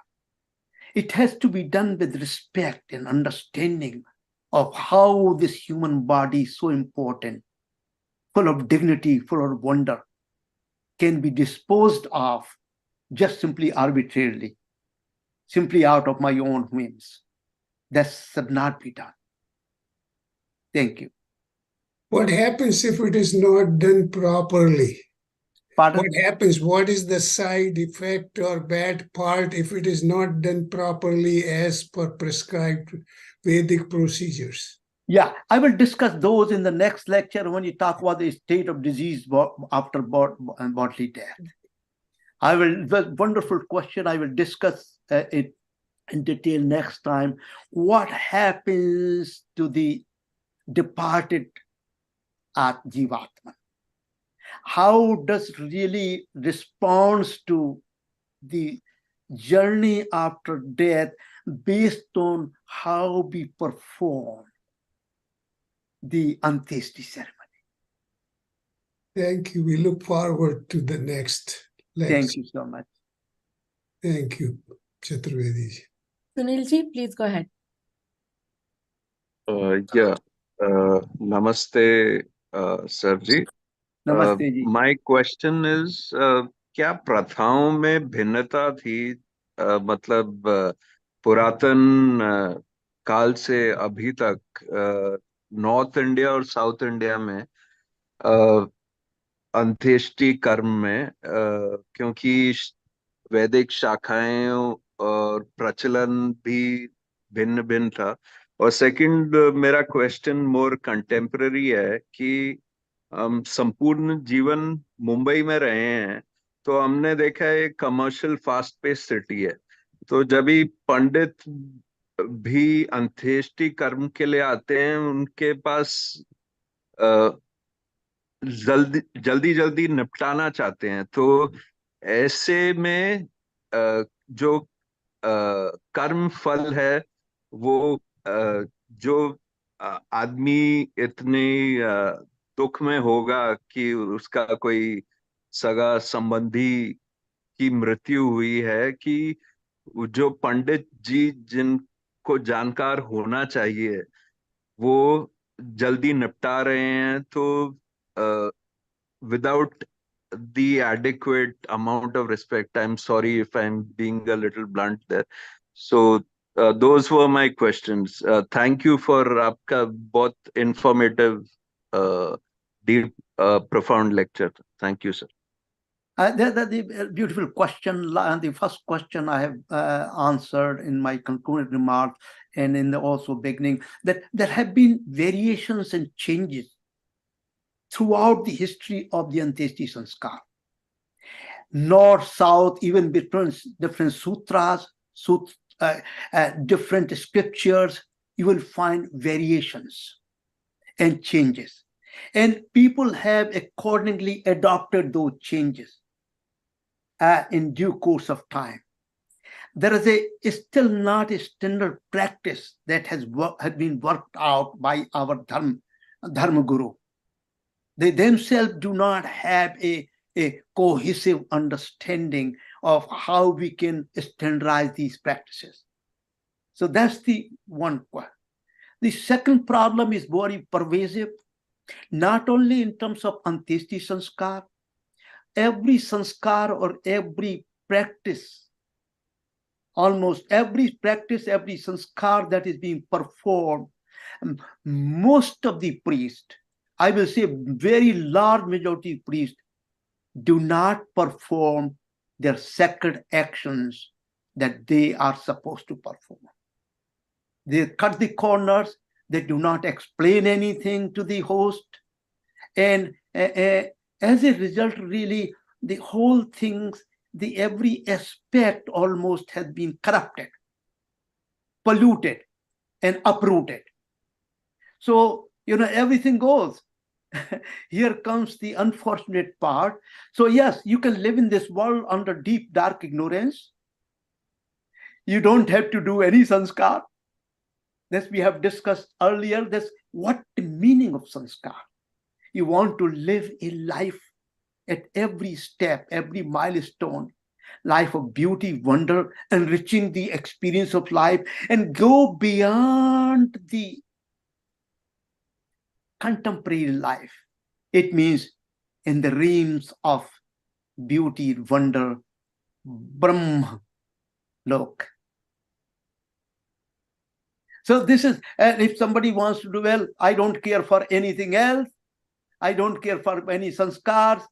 It has to be done with respect and understanding of how this human body, so important, full of dignity, full of wonder, can be disposed of just simply arbitrarily, simply out of my own whims. That should not be done. Thank you. What happens if it is not done properly? Pardon? What happens? What is the side effect or bad part if it is not done properly as per prescribed Vedic procedures? Yeah, I will discuss those in the next lecture when you talk about the state of disease after bodily death. I will, the wonderful question, I will discuss it in detail next time. What happens to the departed Jivatma? How does really responds to the journey after death based on how we perform the Antyeshti ceremony? Thank you. We look forward to the next lecture. Thank you so much. Thank you, Chaturvedi. Sunil ji, please go ahead. Yeah, namaste, sir ji. नमस्ते जी। My question is, क्या प्रथाओं में भिन्नता थी? मतलब पुरातन काल से अभी तक नॉर्थ इंडिया और साउथ इंडिया में अंत्येष्टि कर्म में, क्योंकि वैदिक शाखाएं और प्रचलन भी भिन्न भिन्न था। और सेकंड, मेरा क्वेश्चन मोर कंटेम्पररी है कि हम संपूर्ण जीवन मुंबई में रहे हैं, तो हमने देखा है एक कमर्शियल फास्ट पेस सिटी है। तो जब भी पंडित भी अंत्येष्टि कर्म के लिए आते हैं, उनके पास जल्दी जल्दी जल्दी निपटाना चाहते हैं। तो ऐसे में जो कर्म फल है वो जो आदमी इतने दुख में होगा कि उसका कोई सगा संबंधी की मृत्यु हुई है, कि जो पंडित जी जिनको जानकार होना चाहिए वो जल्दी निपटा रहे हैं। तो without the adequate amount of respect, I'm sorry if I'm being a little blunt there. So those were my questions. Thank you for आपका बहुत informative, deep, profound lecture. Thank you, sir. The beautiful question, the first question I have answered in my concluded remarks and in the also beginning, that there have been variations and changes throughout the history of the Antyeshti Sanskar. North, south, even between different sutras, different scriptures, you will find variations and changes. And people have accordingly adopted those changes in due course of time. There is still not a standard practice that has been worked out by our Dharma Guru. They themselves do not have a cohesive understanding of how we can standardize these practices. So that's the one question. The second problem is very pervasive, not only in terms of Antyeshti Sanskar. Every sanskar or every practice, almost every practice, every sanskar that is being performed, most of the priests, I will say very large majority of priests, do not perform their sacred actions that they are supposed to perform. They cut the corners, they do not explain anything to the host, and as a result, really, the whole things, the every aspect almost has been corrupted, polluted, and uprooted. So, everything goes. Here comes the unfortunate part. So yes, you can live in this world under deep, dark ignorance. You don't have to do any sanskar. This we have discussed earlier. This what the meaning of sanskar. You want to live a life at every step, every milestone, life of beauty, wonder, enriching the experience of life, and go beyond the contemporary life. It means in the realms of beauty, wonder, Brahma Lok. So this is, if somebody wants to do well, I don't care for anything else. I don't care for any sanskars.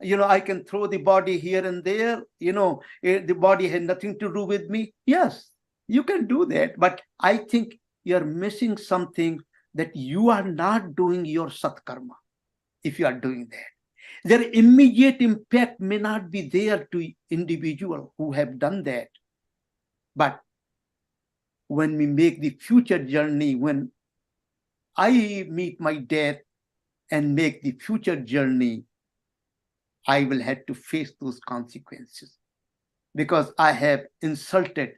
I can throw the body here and there. The body has nothing to do with me. Yes, you can do that. But I think you're missing something, that you are not doing your satkarma if you are doing that. Their immediate impact may not be there to individuals who have done that. But when we make the future journey, when I meet my death and make the future journey, I will have to face those consequences because I have insulted,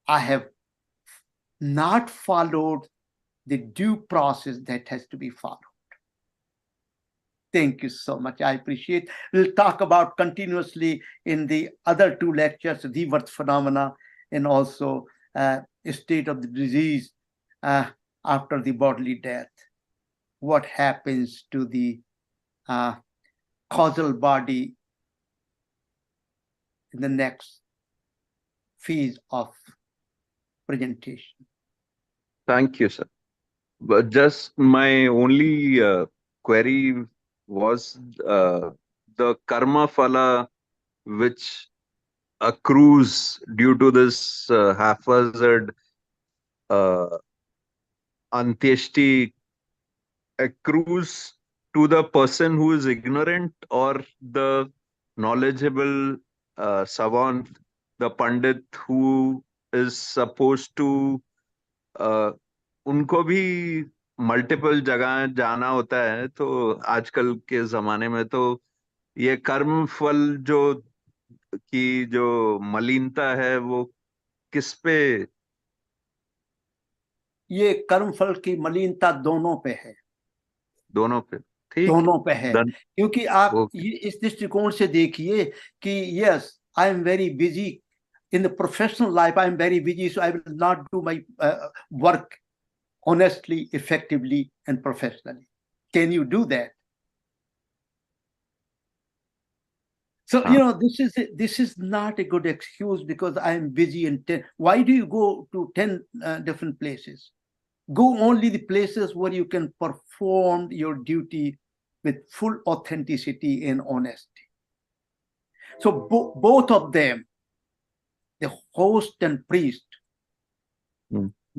I have not followed the due process that has to be followed. Thank you so much. I appreciate. We'll talk about continuously in the other two lectures, the birth phenomena and also state of the disease after the bodily death. What happens to the causal body in the next phase of presentation. Thank you, sir. But just my only query was the karma phala which accrues due to this haphazard antyeshti accrues to the person who is ignorant or the knowledgeable savant, the pandit who is supposed to उनको भी multiple जगह जाना होता है, तो आजकल के जमाने में तो ये कर्म फल जो मलिनता है वो किस पे? ये कर्म फल की मलिनता दोनों पे है, दोनों पे? ठीक दोनों पे है। डन। क्योंकि आप ओके। ये इस दृष्टिकोण से देखिए कि yes, I am very busy in the professional life, I am very busy, so I will not do my work honestly, effectively, and professionally. Can you do that? So हाँ, this is not a good excuse because I am busy and why do you go to 10 different places? Go only the places where you can perform your duty with full authenticity and honesty. So both of them, the host and priest,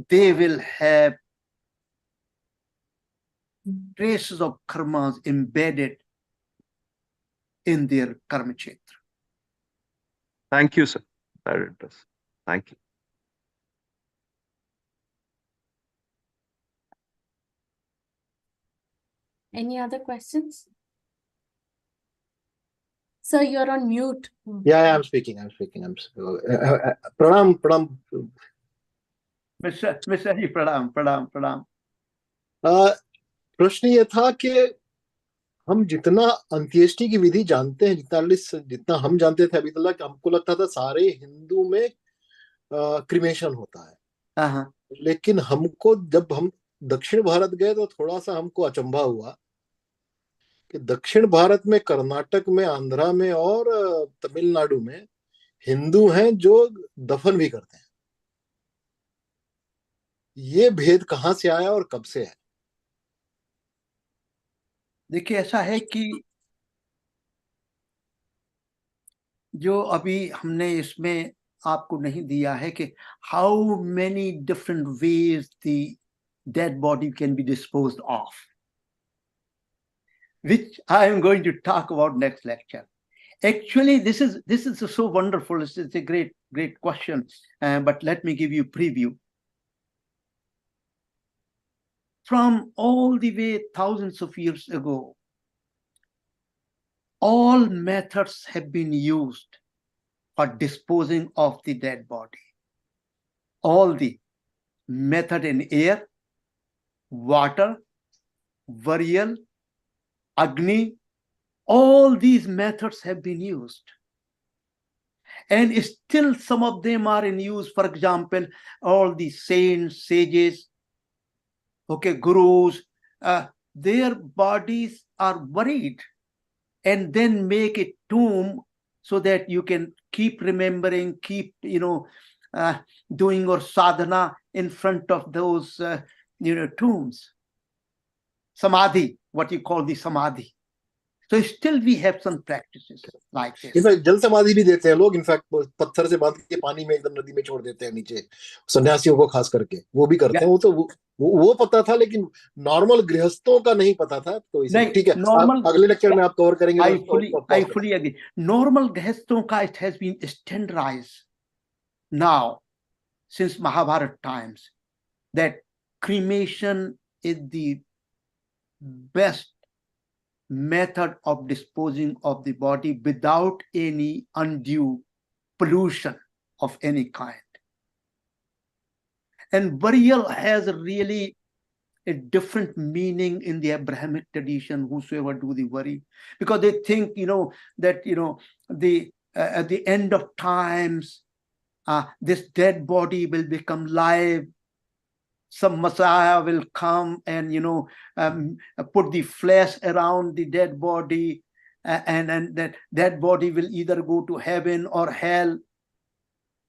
they will have traces of karmas embedded in their karma kshetra. Thank you sir, that it does. Thank you. Any other questions? Sir, you're on mute. Yeah, I'm speaking. Pranam, Pranam. Mr. Hari, pradam. प्रश्न ये था कि हम जितना अंत्येष्टि की विधि जानते हैं, जितना हम जानते थे अभी तक, हमको लगता था सारे हिंदू में क्रिमेशन होता है। हाँ। लेकिन हमको जब हम दक्षिण भारत गए तो थोड़ा सा हमको अचंभा हुआ कि दक्षिण भारत में, कर्नाटक में, आंध्रा में और तमिलनाडु में हिंदू हैं जो दफन भी करते हैं। ये भेद कहाँ से आया और कब से है? देखिए, ऐसा है कि जो अभी हमने इसमें आपको नहीं दिया है कि how many different ways the dead body can be disposed of, which I am going to talk about next lecture. Actually, this is so wonderful. It's a great question. But let me give you a preview. From all the way thousands of years ago, all methods have been used for disposing of the dead body. All the method in air, water, burial, Agni, all these methods have been used. And still some of them are in use. For example, all the saints, sages, gurus, their bodies are buried and then make a tomb so that you can keep remembering, keep doing your sadhana in front of those tombs. Samadhi, what you call the samadhi. So still we have some practices like this. In fact जल समाधि भी देते हैं लोग, in fact पत्थर से बांध के पानी में एकदम नदी में छोड़ देते हैं नीचे, सन्यासियों को खास करके वो भी करते हैं। वो तो वो पता था, लेकिन नॉर्मल गृहस्थों का नहीं पता था। तो इसलिए ठीक है, अगले लेक्चर में आप कवर करेंगे। I fully agree. Normal गृहस्थों का it has been standardized now since Mahabharata times that cremation is the best method of disposing of the body without any undue pollution of any kind. And burial has really a different meaning in the Abrahamic tradition, whosoever do the bury, because they think, that, at the end of times, this dead body will become live. Some Messiah will come and, put the flesh around the dead body, and that dead body will either go to heaven or hell.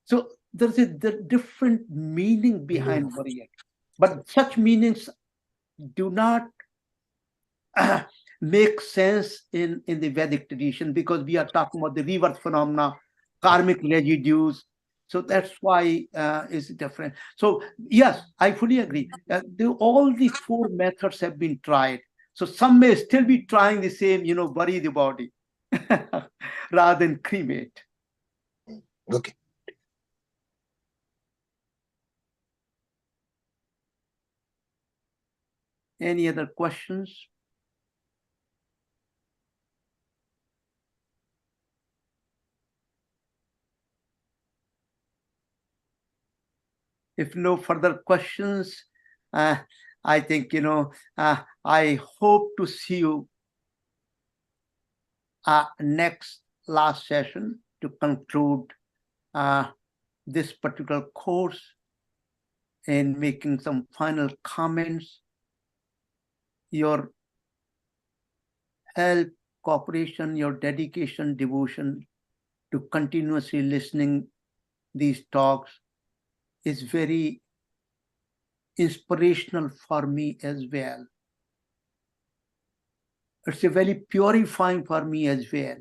So there's a different meaning behind burial. But such meanings do not make sense in the Vedic tradition, because we are talking about the rebirth phenomena, karmic residues. So that's why it's different. So yes, I fully agree. All the four methods have been tried. So some may still be trying the same, bury the body rather than cremate. Okay. Any other questions? If no further questions, I think, I hope to see you next last session to conclude this particular course and making some final comments. Your help, cooperation, your dedication, devotion to continuously listening these talks is very inspirational for me as well. It's a very purifying for me as well.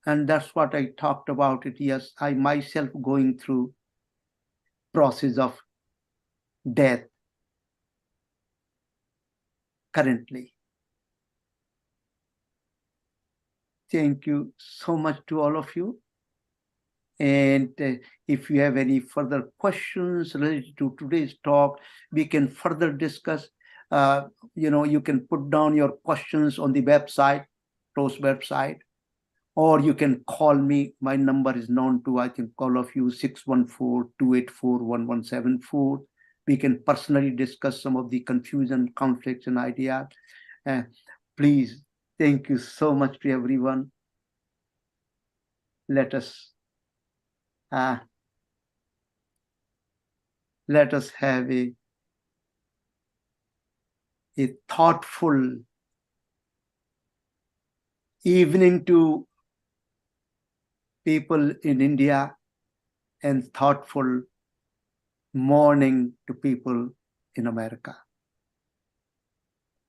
And that's what I talked about it. Yes, I myself going through process of death currently. Thank you so much to all of you. And if you have any further questions related to today's talk, we can further discuss. You can put down your questions on the website, TOS website, or you can call me. My number is known to, I think, all of you, 614-284-1174. We can personally discuss some of the confusion, conflicts, and ideas. Please, thank you so much to everyone. Let us have a thoughtful evening to people in India and thoughtful morning to people in America.